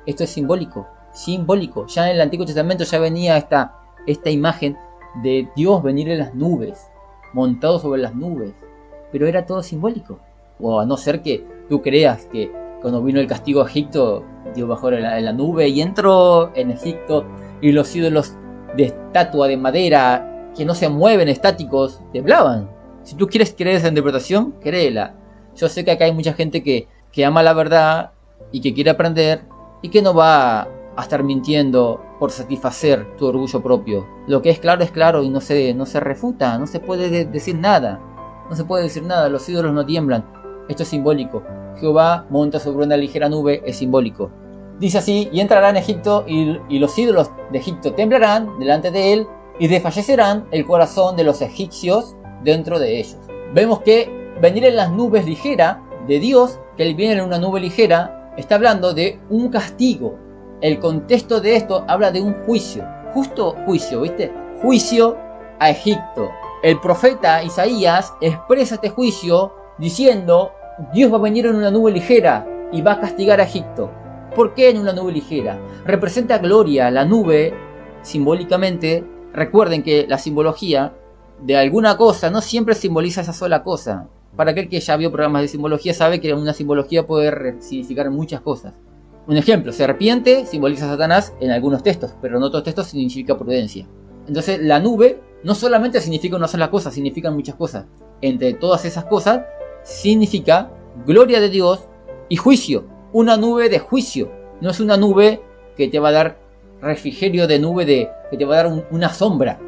Esto es simbólico, simbólico. Ya en el Antiguo Testamento ya venía esta imagen de Dios venir en las nubes, montado sobre las nubes, pero era todo simbólico. O a no ser que tú creas que cuando vino el castigo a Egipto, Dios bajó en la nube y entró en Egipto y los ídolos de estatua de madera que no se mueven, estáticos, temblaban. Si tú quieres creer esa interpretación, créela. Yo sé que acá hay mucha gente que ama la verdad y que quiere aprender y que no va a estar mintiendo por satisfacer tu orgullo propio. Lo que es claro y no se refuta, no se puede decir nada. No se puede decir nada, los ídolos no tiemblan. Esto es simbólico. Jehová monta sobre una ligera nube, es simbólico. Dice así: y entrará en Egipto y los ídolos de Egipto temblarán delante de él y desfallecerán el corazón de los egipcios dentro de ellos. Vemos que venir en las nubes ligera de Dios, que él viene en una nube ligera, está hablando de un castigo. El contexto de esto habla de un juicio, justo juicio, ¿viste? Juicio a Egipto. El profeta Isaías expresa este juicio diciendo: Dios va a venir en una nube ligera y va a castigar a Egipto. ¿Por qué en una nube ligera? Representa gloria. La nube, simbólicamente, recuerden que la simbología de alguna cosa no siempre simboliza esa sola cosa. Para aquel que ya vio programas de simbología sabe que una simbología puede significar muchas cosas. Un ejemplo, serpiente simboliza a Satanás en algunos textos, pero en otros textos significa prudencia. Entonces la nube no solamente significa una sola cosa, significan muchas cosas. Entre todas esas cosas significa gloria de Dios y juicio. Una nube de juicio. No es una nube que te va a dar refrigerio, de nube que te va a dar una sombra.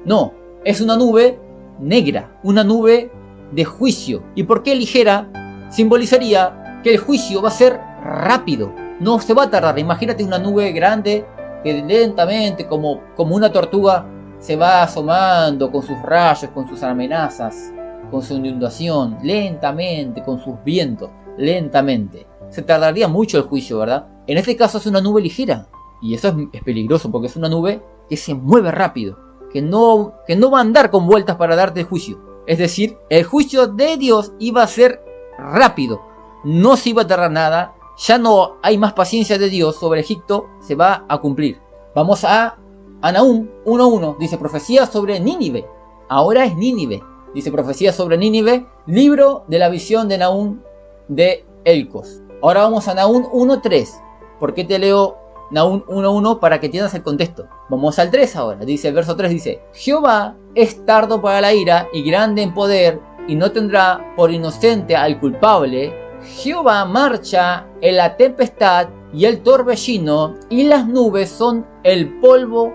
No, es una nube negra, una nube de juicio. ¿Y por qué ligera? Simbolizaría que el juicio va a ser rápido. No se va a tardar. Imagínate una nube grande que lentamente, como una tortuga, se va asomando con sus rayos, con sus amenazas, con su inundación, lentamente, con sus vientos, lentamente. Se tardaría mucho el juicio, ¿verdad? En este caso es una nube ligera. Y eso es peligroso porque es una nube que se mueve rápido, que no va a andar con vueltas para darte el juicio. Es decir, el juicio de Dios iba a ser rápido, no se iba a tardar nada. Ya no hay más paciencia de Dios sobre Egipto, se va a cumplir. Vamos a Nahum 1:1, dice profecía sobre Nínive. Ahora es Nínive, dice profecía sobre Nínive, libro de la visión de Nahum de Elcos. Ahora vamos a Nahum 1:3. ¿Por qué te leo Nahum 1:1? Para que entiendas el contexto. Vamos al 3 ahora, dice el verso 3, dice: Jehová es tardo para la ira y grande en poder, y no tendrá por inocente al culpable. Jehová marcha en la tempestad y el torbellino, y las nubes son el polvo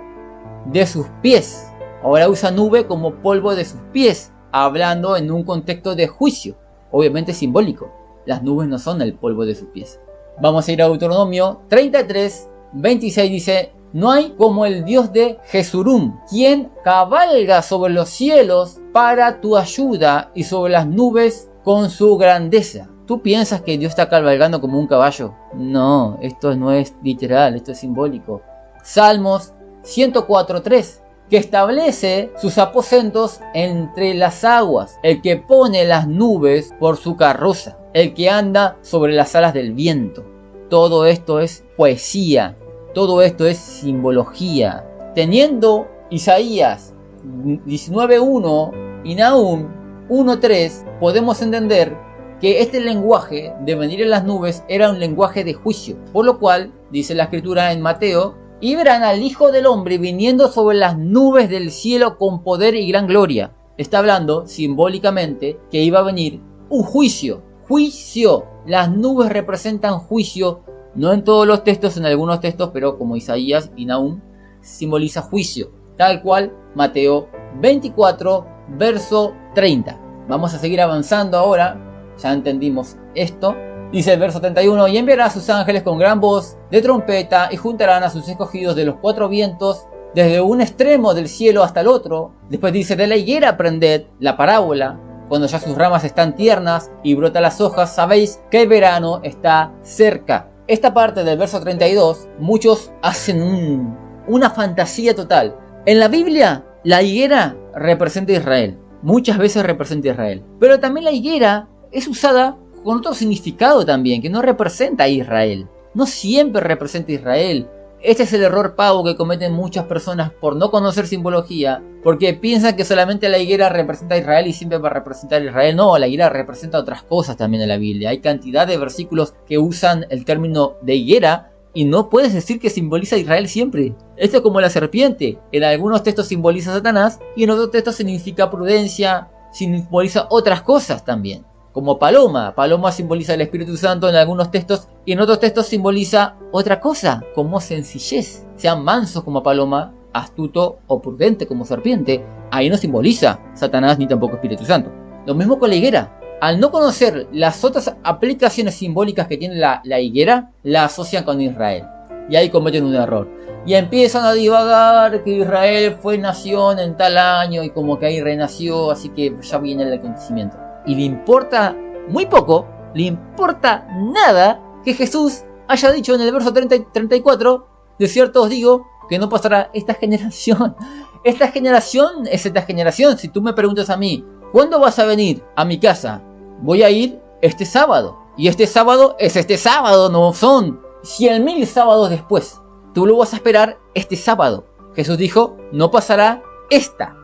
de sus pies. Ahora usa nube como polvo de sus pies, hablando en un contexto de juicio, obviamente simbólico. Las nubes no son el polvo de sus pies. Vamos a ir a Deuteronomio 33:26, dice: No hay como el Dios de Jesurum, quien cabalga sobre los cielos para tu ayuda y sobre las nubes con su grandeza. ¿Tú piensas que Dios está cabalgando como un caballo? No, esto no es literal, esto es simbólico. Salmos 104:3, que establece sus aposentos entre las aguas, el que pone las nubes por su carroza, el que anda sobre las alas del viento. Todo esto es poesía, todo esto es simbología. Teniendo Isaías 19:1 y Nahum 1:3, podemos entender que este lenguaje de venir en las nubes era un lenguaje de juicio, por lo cual, dice la escritura en Mateo, y verán al Hijo del Hombre viniendo sobre las nubes del cielo con poder y gran gloria. Está hablando simbólicamente que iba a venir un juicio. Juicio. Las nubes representan juicio, no en todos los textos, en algunos textos, pero como Isaías y Nahum, simboliza juicio. Tal cual Mateo 24, verso 30. Vamos a seguir avanzando ahora. Ya entendimos esto. Dice el verso 31, y enviará a sus ángeles con gran voz de trompeta y juntarán a sus escogidos de los cuatro vientos desde un extremo del cielo hasta el otro. Después dice, de la higuera aprended la parábola. Cuando ya sus ramas están tiernas y brotan las hojas, sabéis que el verano está cerca. Esta parte del verso 32, muchos hacen una fantasía total. En la Biblia, la higuera representa a Israel. Muchas veces representa a Israel. Pero también la higuera es usada con otro significado también, que no representa a Israel. No siempre representa a Israel. Este es el error pavo que cometen muchas personas por no conocer simbología, porque piensan que solamente la higuera representa a Israel y siempre va a representar a Israel. No, la higuera representa otras cosas también en la Biblia. Hay cantidad de versículos que usan el término de higuera y no puedes decir que simboliza a Israel siempre. Esto es como la serpiente. En algunos textos simboliza a Satanás y en otros textos significa prudencia, simboliza otras cosas también. Como paloma. Paloma simboliza el Espíritu Santo en algunos textos y en otros textos simboliza otra cosa, como sencillez. Sean mansos como paloma, astuto o prudente como serpiente. Ahí no simboliza Satanás ni tampoco Espíritu Santo. Lo mismo con la higuera. Al no conocer las otras aplicaciones simbólicas que tiene la higuera, la asocian con Israel. Y ahí cometen un error. Y empiezan a divagar que Israel fue nación en tal año y como que ahí renació, así que ya viene el acontecimiento. Y le importa muy poco, le importa nada que Jesús haya dicho en el verso 30 y 34, de cierto os digo que no pasará esta generación. Esta generación es esta generación. Si tú me preguntas a mí, ¿cuándo vas a venir a mi casa? Voy a ir este sábado. Y este sábado es este sábado, no son 100.000 sábados después. Tú lo vas a esperar este sábado. Jesús dijo, no pasará esta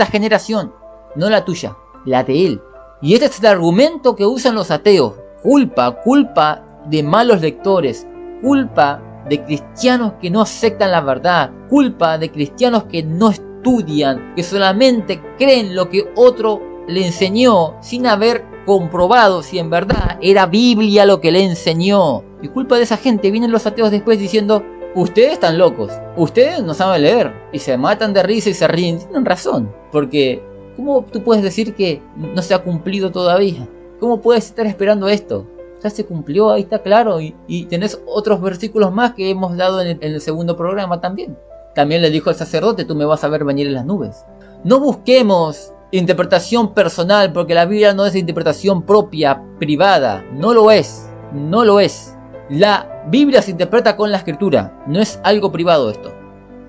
generación. No la tuya, la de él. Y este es el argumento que usan los ateos. Culpa de malos lectores. Culpa de cristianos que no aceptan la verdad. Culpa de cristianos que no estudian, que solamente creen lo que otro le enseñó sin haber comprobado si en verdad era Biblia lo que le enseñó. Y culpa de esa gente vienen los ateos después diciendo, ustedes están locos, ustedes no saben leer. Y se matan de risa y se ríen. Tienen razón, porque ¿cómo tú puedes decir que no se ha cumplido todavía? ¿Cómo puedes estar esperando esto? Ya se cumplió, ahí está claro. Y tenés otros versículos más que hemos dado en el segundo programa también. También le dijo al sacerdote, tú me vas a ver venir en las nubes. No busquemos interpretación personal, porque la Biblia no es interpretación propia, privada. No lo es. No lo es. La Biblia se interpreta con la escritura. No es algo privado esto.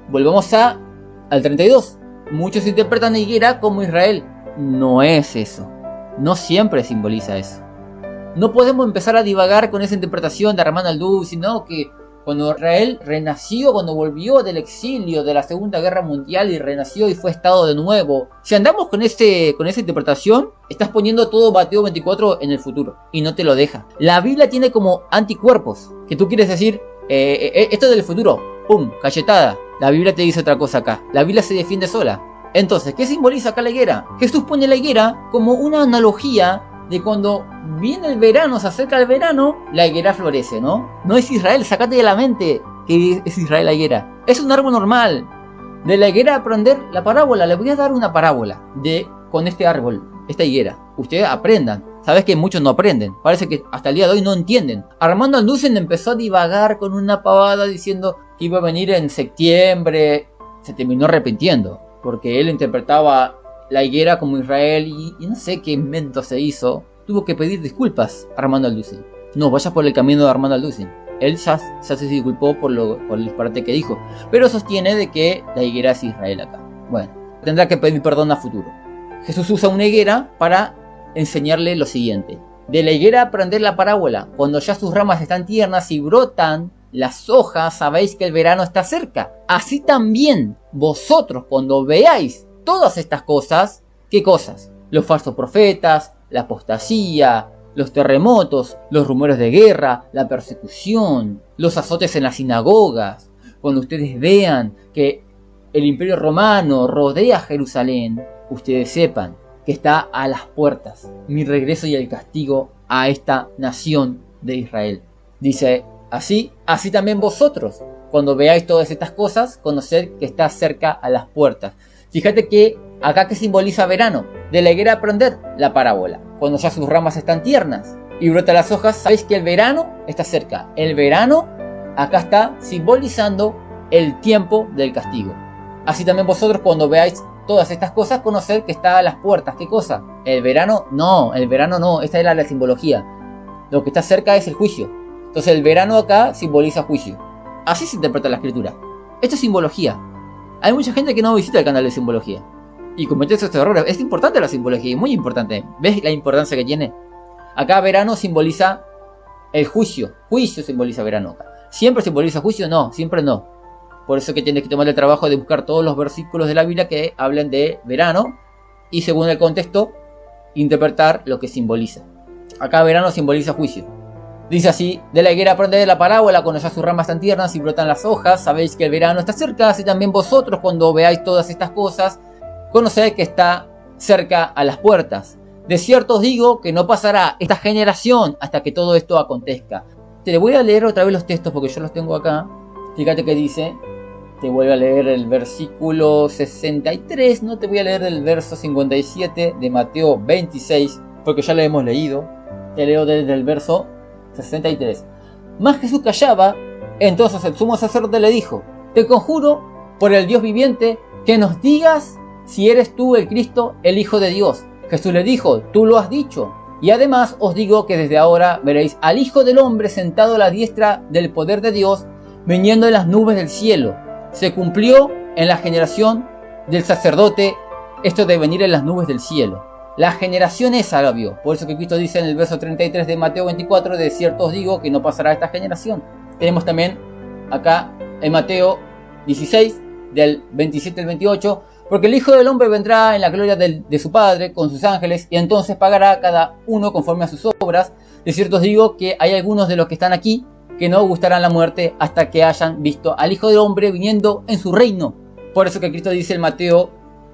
Volvamos al 32. Muchos interpretan a higuera como Israel. No es eso. No siempre simboliza eso. No podemos empezar a divagar con esa interpretación de Armand Aldú, sino que cuando Israel renació, cuando volvió del exilio de la Segunda Guerra Mundial y renació y fue estado de nuevo. Si andamos con esa interpretación, estás poniendo todo Mateo 24 en el futuro y no te lo deja. La Biblia tiene como anticuerpos, que tú quieres decir, esto es del futuro, ¡pum!, cachetada. La Biblia te dice otra cosa acá. La Biblia se defiende sola. Entonces, ¿qué simboliza acá la higuera? Jesús pone la higuera como una analogía de cuando viene el verano, se acerca el verano, la higuera florece, ¿no? No es Israel, sacate de la mente que es Israel la higuera. Es un árbol normal. De la higuera aprender la parábola. Les voy a dar una parábola con este árbol, esta higuera. Ustedes aprendan. sabes que muchos no aprenden. Parece que hasta el día de hoy no entienden. Armando Alducin empezó a divagar con una pavada diciendo que iba a venir en septiembre. Se terminó arrepintiendo, porque él interpretaba la higuera como Israel y no sé qué invento se hizo. Tuvo que pedir disculpas a Armando Alducin. No vayas por el camino de Armando Alducin. Él ya se disculpó por el disparate que dijo, pero sostiene de que la higuera es Israel acá. Bueno, tendrá que pedir perdón a futuro. Jesús usa una higuera para enseñarle lo siguiente. De la higuera aprender la parábola. Cuando ya sus ramas están tiernas y brotan las hojas, sabéis que el verano está cerca. Así también vosotros, cuando veáis todas estas cosas, ¿qué cosas? Los falsos profetas, la apostasía, los terremotos, los rumores de guerra, la persecución, los azotes en las sinagogas. Cuando ustedes vean que el Imperio Romano rodea Jerusalén, ustedes sepan que está a las puertas mi regreso y el castigo a esta nación de Israel. Dice así también vosotros, cuando veáis todas estas cosas, conoced que está cerca a las puertas. Fíjate que acá que simboliza verano, de la higuera aprender la parábola. Cuando ya sus ramas están tiernas y brotan las hojas, sabéis que el verano está cerca. El verano acá está simbolizando el tiempo del castigo. Así también vosotros, cuando veáis todas estas cosas, conoced que está a las puertas. ¿Qué cosa? ¿El verano? No, el verano no. Esta era la simbología. Lo que está cerca es el juicio. Entonces el verano acá simboliza juicio. Así se interpreta la escritura. Esto es simbología. Hay mucha gente que no visita el canal de simbología y comete estos errores. Es importante la simbología, muy importante. ¿Ves la importancia que tiene? Acá verano simboliza el juicio. Juicio simboliza verano acá. ¿Siempre simboliza juicio? No, siempre no. Por eso que tienes que tomar el trabajo de buscar todos los versículos de la Biblia que hablen de verano y, según el contexto, interpretar lo que simboliza. Acá verano simboliza juicio. Dice así: de la higuera aprended la parábola, cuando ya sus ramas están tiernas y brotan las hojas, sabéis que el verano está cerca. Así también vosotros, cuando veáis todas estas cosas, conoced que está cerca a las puertas. De cierto os digo que no pasará esta generación hasta que todo esto acontezca. Te voy a leer otra vez los textos porque yo los tengo acá. Fíjate que dice, te voy a leer el versículo 63, no te voy a leer el verso 57 de Mateo 26, porque ya lo hemos leído. Te leo desde el verso 63. Mas Jesús callaba. Entonces el sumo sacerdote le dijo: te conjuro por el Dios viviente que nos digas si eres tú el Cristo, el Hijo de Dios. Jesús le dijo: tú lo has dicho. Y además os digo que desde ahora veréis al Hijo del Hombre sentado a la diestra del poder de Dios, viniendo en las nubes del cielo. Se cumplió en la generación del sacerdote esto de venir en las nubes del cielo. La generación esa lo vio. Por eso que Cristo dice en el verso 33 de Mateo 24: de cierto os digo que no pasará esta generación. Tenemos también acá en Mateo 16 del 27 al 28: porque el Hijo del Hombre vendrá en la gloria de su Padre con sus ángeles, y entonces pagará a cada uno conforme a sus obras. De cierto os digo que hay algunos de los que están aquí que no gustarán la muerte hasta que hayan visto al Hijo del Hombre viniendo en su reino. Por eso que Cristo dice en Mateo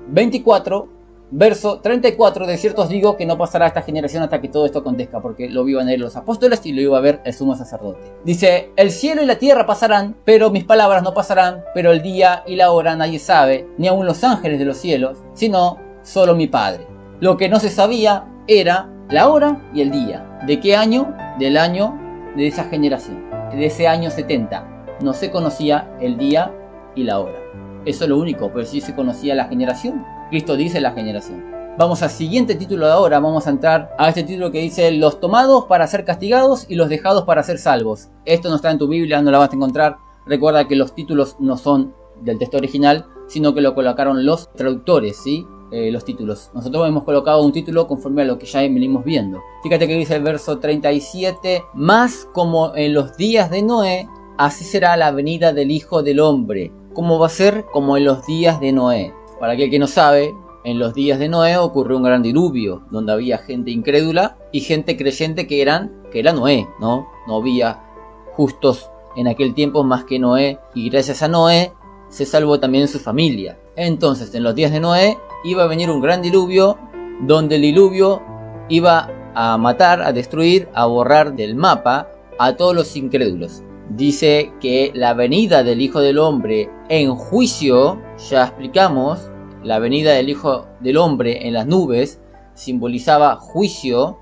24, verso 34: de cierto os digo que no pasará esta generación hasta que todo esto acontezca, porque lo iban a ver los apóstoles y lo iba a ver el sumo sacerdote. Dice: el cielo y la tierra pasarán, pero mis palabras no pasarán. Pero el día y la hora nadie sabe, ni aun los ángeles de los cielos, sino solo mi Padre. Lo que no se sabía era la hora y el día. ¿De qué año? Del año de esa generación, de ese año 70. No se conocía el día y la hora. Eso es lo único, pero sí se conocía la generación. Cristo dice la generación. Vamos al siguiente título de ahora. Vamos a entrar a este título que dice: los tomados para ser castigados y los dejados para ser salvos. Esto no está en tu Biblia, no la vas a encontrar. Recuerda que los títulos no son del texto original, sino que lo colocaron los traductores, ¿sí? Los títulos. Nosotros hemos colocado un título conforme a lo que ya venimos viendo. Fíjate que dice el verso 37: más como en los días de Noé, así será la venida del Hijo del Hombre. ¿Cómo va a ser? Como en los días de Noé. Para aquel que no sabe, en los días de Noé ocurrió un gran diluvio, donde había gente incrédula y gente creyente que era Noé, ¿no? No había justos en aquel tiempo más que Noé, y gracias a Noé se salvó también su familia. Entonces, en los días de Noé iba a venir un gran diluvio, donde el diluvio iba a matar, a destruir, a borrar del mapa a todos los incrédulos. Dice que la venida del Hijo del Hombre en juicio, ya explicamos, la venida del Hijo del Hombre en las nubes simbolizaba juicio,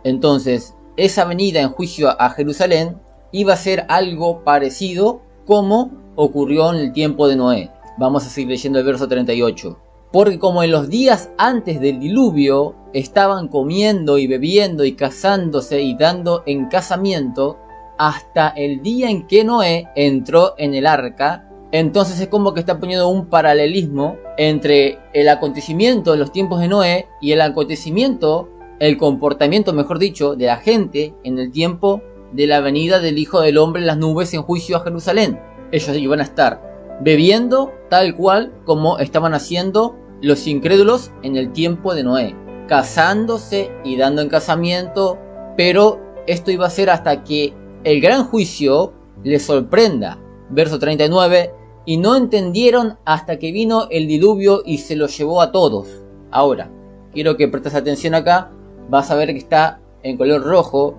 Entonces, esa venida en juicio a Jerusalén iba a ser algo parecido como ocurrió en el tiempo de Noé. Vamos a seguir leyendo el verso 38. Porque como en los días antes del diluvio estaban comiendo y bebiendo y casándose y dando en casamiento hasta el día en que Noé entró en el arca, entonces es como que está poniendo un paralelismo entre el acontecimiento de los tiempos de Noé y el acontecimiento, el comportamiento, mejor dicho, de la gente en el tiempo de la venida del Hijo del Hombre en las nubes en juicio a Jerusalén. Ellos iban a estar bebiendo tal cual como estaban haciendo los incrédulos en el tiempo de Noé, casándose y dando en casamiento, pero esto iba a ser hasta que el gran juicio les sorprenda. Verso 39, y no entendieron hasta que vino el diluvio y se los llevó a todos. Ahora, quiero que prestes atención acá, vas a ver que está en color rojo,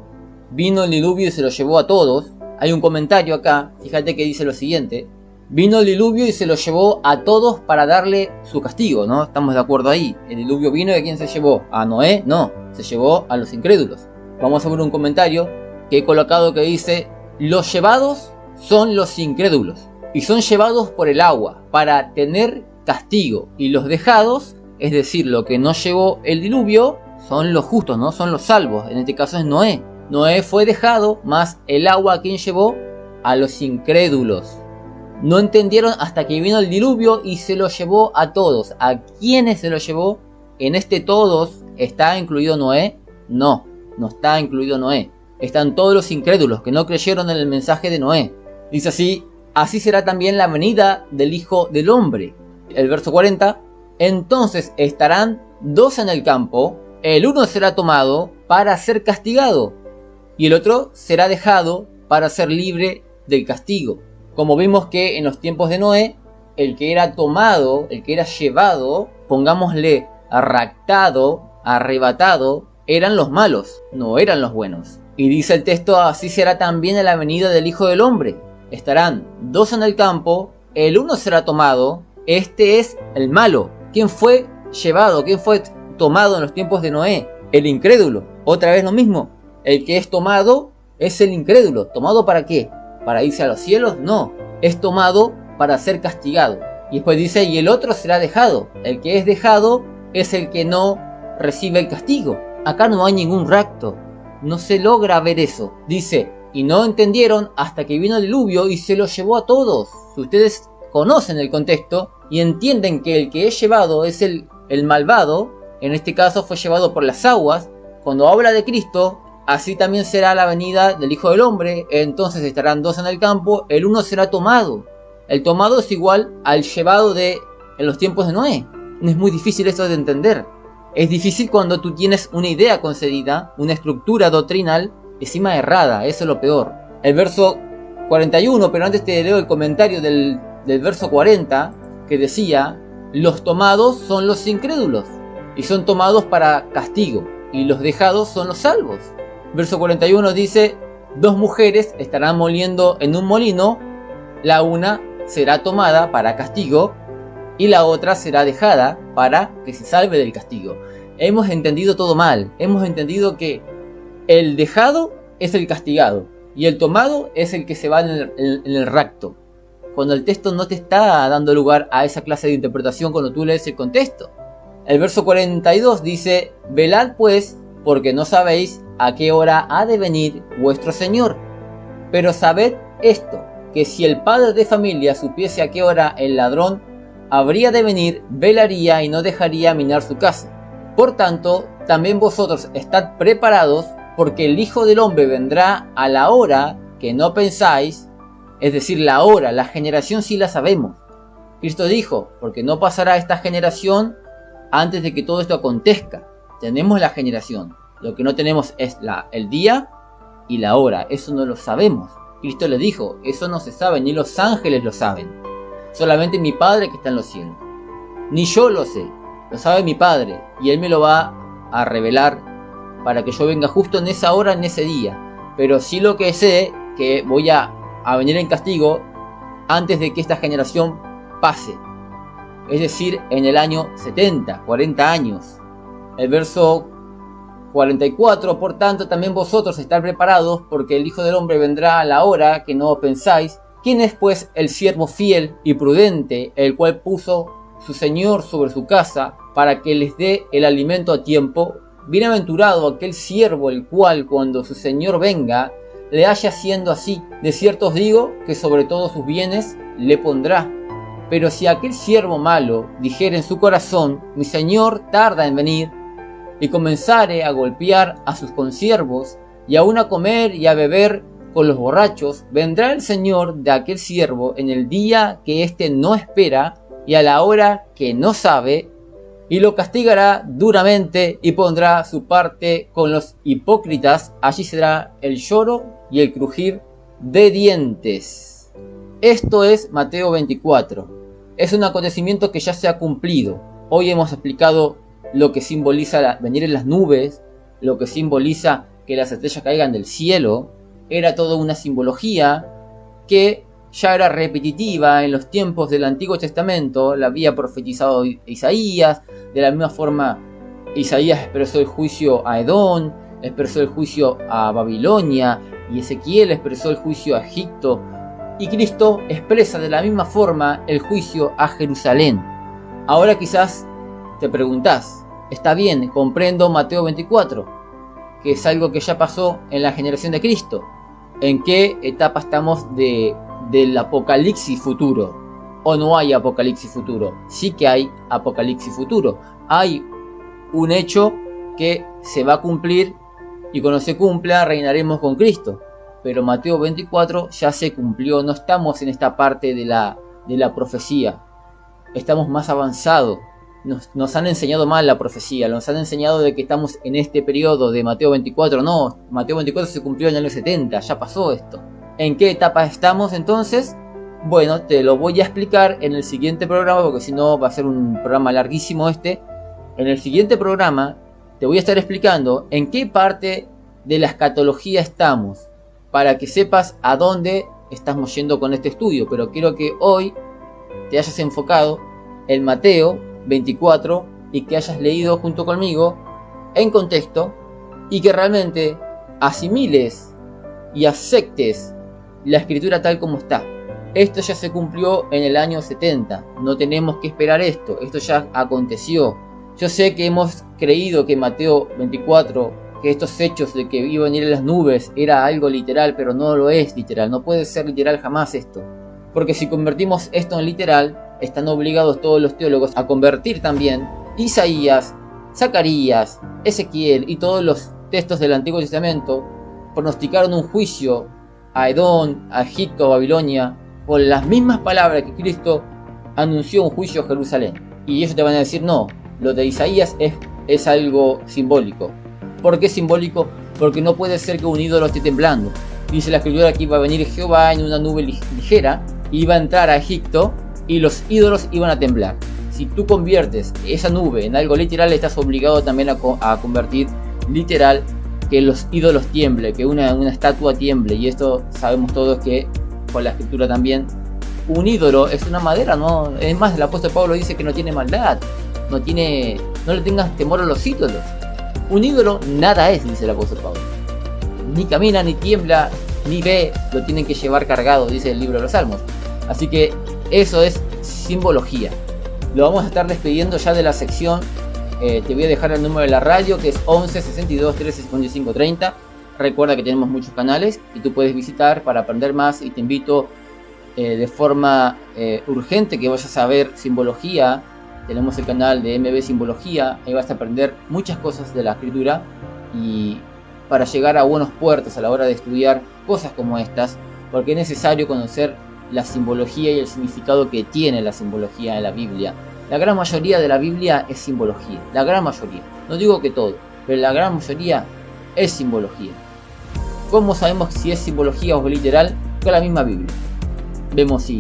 vino el diluvio y se los llevó a todos. Hay un comentario acá, fíjate que dice lo siguiente: vino el diluvio y se lo llevó a todos para darle su castigo, ¿no? Estamos de acuerdo ahí. El diluvio vino y ¿a quién se llevó? ¿A Noé? No, se llevó a los incrédulos. Vamos a ver un comentario que he colocado que dice: los llevados son los incrédulos y son llevados por el agua para tener castigo, y los dejados, es decir, lo que no llevó el diluvio, son los justos, ¿no? Son los salvos. En este caso es Noé. Noé fue dejado, más el agua a quien llevó, a los incrédulos. No entendieron hasta que vino el diluvio y se lo llevó a todos. ¿A quiénes se lo llevó? En este todos, ¿está incluido Noé? No, no está incluido Noé. Están todos los incrédulos que no creyeron en el mensaje de Noé. Dice así: así será también la venida del Hijo del Hombre. El verso 40. Entonces estarán dos en el campo, el uno será tomado para ser castigado, y el otro será dejado para ser libre del castigo. Como vimos que en los tiempos de Noé, el que era tomado, el que era llevado, pongámosle raptado, arrebatado, eran los malos, no eran los buenos. Y dice el texto: así será también en la venida del Hijo del Hombre. Estarán dos en el campo, el uno será tomado, este es el malo. ¿Quién fue llevado? ¿Quién fue tomado en los tiempos de Noé? El incrédulo. Otra vez lo mismo. El que es tomado es el incrédulo. ¿Tomado para qué? ¿Para irse a los cielos? No. Es tomado para ser castigado. Y después dice: y el otro será dejado. El que es dejado es el que no recibe el castigo. Acá no hay ningún rapto. No se logra ver eso. Dice: y no entendieron hasta que vino el diluvio y se lo llevó a todos. Si ustedes conocen el contexto y entienden que el que es llevado es el malvado, en este caso fue llevado por las aguas, cuando habla de Cristo, así también será la venida del Hijo del Hombre. Entonces estarán dos en el campo, el uno será tomado. El tomado es igual al llevado en los tiempos de Noé. No es muy difícil esto de entender. Es difícil cuando tú tienes una idea concedida, una estructura doctrinal, encima errada. Eso es lo peor. El verso 41, pero antes te leo el comentario del verso 40, que decía: los tomados son los incrédulos, y son tomados para castigo, y los dejados son los salvos. Verso 41 dice: dos mujeres estarán moliendo en un molino, la una será tomada para castigo, y la otra será dejada para que se salve del castigo. Hemos entendido todo mal. Hemos entendido que el dejado es el castigado y el tomado es el que se va en el rapto, cuando el texto no te está dando lugar a esa clase de interpretación cuando tú lees el contexto. El verso 42 dice: velad pues, porque no sabéis a qué hora ha de venir vuestro Señor. Pero sabed esto, que si el padre de familia supiese a qué hora el ladrón habría de venir, velaría y no dejaría minar su casa. Por tanto, también vosotros estad preparados, porque el Hijo del Hombre vendrá a la hora que no pensáis. Es decir, la hora, la generación sí la sabemos. Cristo dijo: porque no pasará esta generación antes de que todo esto acontezca. Tenemos la generación. Lo que no tenemos es el día y la hora. Eso no lo sabemos. Cristo le dijo: eso no se sabe, ni los ángeles lo saben. Solamente mi Padre que está en los cielos. Ni yo lo sé. Lo sabe mi Padre. Y Él me lo va a revelar para que yo venga justo en esa hora, en ese día. Pero sí lo que sé, que voy a venir en castigo antes de que esta generación pase. Es decir, en el año 70, 40 años. El verso 44. Por tanto, también vosotros estáis preparados, porque el Hijo del Hombre vendrá a la hora que no pensáis. ¿Quién es pues el siervo fiel y prudente, el cual puso su Señor sobre su casa, para que les dé el alimento a tiempo? Bienaventurado aquel siervo, el cual, cuando su Señor venga, le haya haciendo así. De cierto os digo, que sobre todos sus bienes le pondrá. Pero si aquel siervo malo dijere en su corazón, mi Señor tarda en venir, y comenzare a golpear a sus consiervos, y aun a comer y a beber con los borrachos, vendrá el Señor de aquel siervo en el día que éste no espera, y a la hora que no sabe, y lo castigará duramente, y pondrá su parte con los hipócritas. Allí será el lloro y el crujir de dientes. Esto es Mateo 24. Es un acontecimiento que ya se ha cumplido. Hoy hemos explicado lo que simboliza venir en las nubes, lo que simboliza que las estrellas caigan del cielo. Era toda una simbología que ya era repetitiva en los tiempos del Antiguo Testamento. La había profetizado Isaías. De la misma forma, Isaías expresó el juicio a Edom, expresó el juicio a Babilonia, y Ezequiel expresó el juicio a Egipto. Y Cristo expresa de la misma forma el juicio a Jerusalén. Ahora quizás te preguntás, está bien, comprendo Mateo 24, que es algo que ya pasó en la generación de Cristo. ¿En qué etapa estamos del apocalipsis futuro? ¿O no hay apocalipsis futuro? Sí que hay apocalipsis futuro. Hay un hecho que se va a cumplir, y cuando se cumpla reinaremos con Cristo. Pero Mateo 24 ya se cumplió. No estamos en esta parte de la profecía. Estamos más avanzados. Nos han enseñado mal la profecía. Nos han enseñado de que estamos en este periodo de Mateo 24. No, Mateo 24 se cumplió en el año 70. Ya pasó esto. ¿En qué etapa estamos entonces? Bueno, te lo voy a explicar en el siguiente programa, porque si no va a ser un programa larguísimo este. En el siguiente programa te voy a estar explicando en qué parte de la escatología estamos, para que sepas a dónde estamos yendo con este estudio. Pero quiero que hoy te hayas enfocado en Mateo 24 y que hayas leído junto conmigo en contexto, y que realmente asimiles y aceptes la escritura tal como está. Esto ya se cumplió en el año 70, no tenemos que esperar esto ya aconteció. Yo sé que hemos creído que Mateo 24, que estos hechos de que iban a ir en las nubes era algo literal, pero no lo es literal, no puede ser literal jamás esto. Porque si convertimos esto en literal, están obligados todos los teólogos a convertir también Isaías, Zacarías, Ezequiel y todos los textos del Antiguo Testamento. Pronosticaron un juicio a Edom, a Egipto, a Babilonia, con las mismas palabras que Cristo anunció un juicio a Jerusalén. Y ellos te van a decir, no, lo de Isaías es algo simbólico. ¿Por qué simbólico? Porque no puede ser que un ídolo esté temblando. Dice la escritura que iba a venir Jehová en una nube ligera, iba a entrar a Egipto y los ídolos iban a temblar. Si tú conviertes esa nube en algo literal, estás obligado también a convertir literal que los ídolos tiemblen, que una estatua tiemble. Y esto sabemos todos que con la escritura también, un ídolo es una madera, ¿no? Es más, el apóstol Pablo dice que no tiene maldad, no le tengas temor a los ídolos. Un ídolo nada es, dice el apóstol Pablo. Ni camina, ni tiembla, ni ve, lo tienen que llevar cargado, dice el libro de los Salmos. Así que eso es simbología. Lo vamos a estar despidiendo ya de la sección. Te voy a dejar el número de la radio, que es 11 62 13 55 30. Recuerda que tenemos muchos canales y tú puedes visitar para aprender más, y te invito de forma urgente que vayas a ver simbología. Tenemos el canal de MB Simbología, ahí vas a aprender muchas cosas de la escritura, y para llegar a buenos puertos a la hora de estudiar cosas como estas, porque es necesario conocer la simbología y el significado que tiene la simbología en la Biblia. La gran mayoría de la Biblia es simbología, la gran mayoría. No digo que todo, pero la gran mayoría es simbología. ¿Cómo sabemos si es simbología o literal? Con la misma Biblia. Vemos si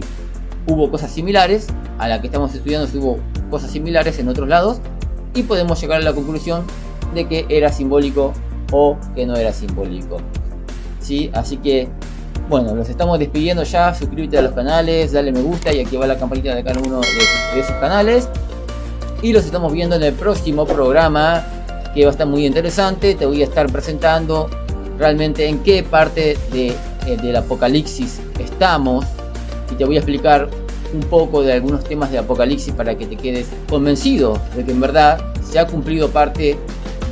hubo cosas similares a la que estamos estudiando, si hubo cosas similares en otros lados, y podemos llegar a la conclusión de que era simbólico o que no era simbólico. ¿Sí? Así que, bueno, los estamos despidiendo ya. Suscríbete a los canales, dale me gusta y activa la campanita de cada uno de esos canales. Y los estamos viendo en el próximo programa que va a estar muy interesante. Te voy a estar presentando realmente en qué parte del Apocalipsis estamos, y te voy a explicar un poco de algunos temas de Apocalipsis para que te quedes convencido de que en verdad se ha cumplido parte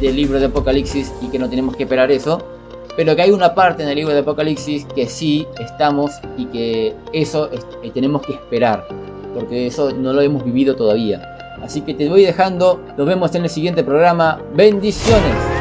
del libro de Apocalipsis y que no tenemos que esperar eso, pero que hay una parte en el libro de Apocalipsis que sí estamos y que eso tenemos que esperar, porque eso no lo hemos vivido todavía. Así que te voy dejando, nos vemos en el siguiente programa. Bendiciones.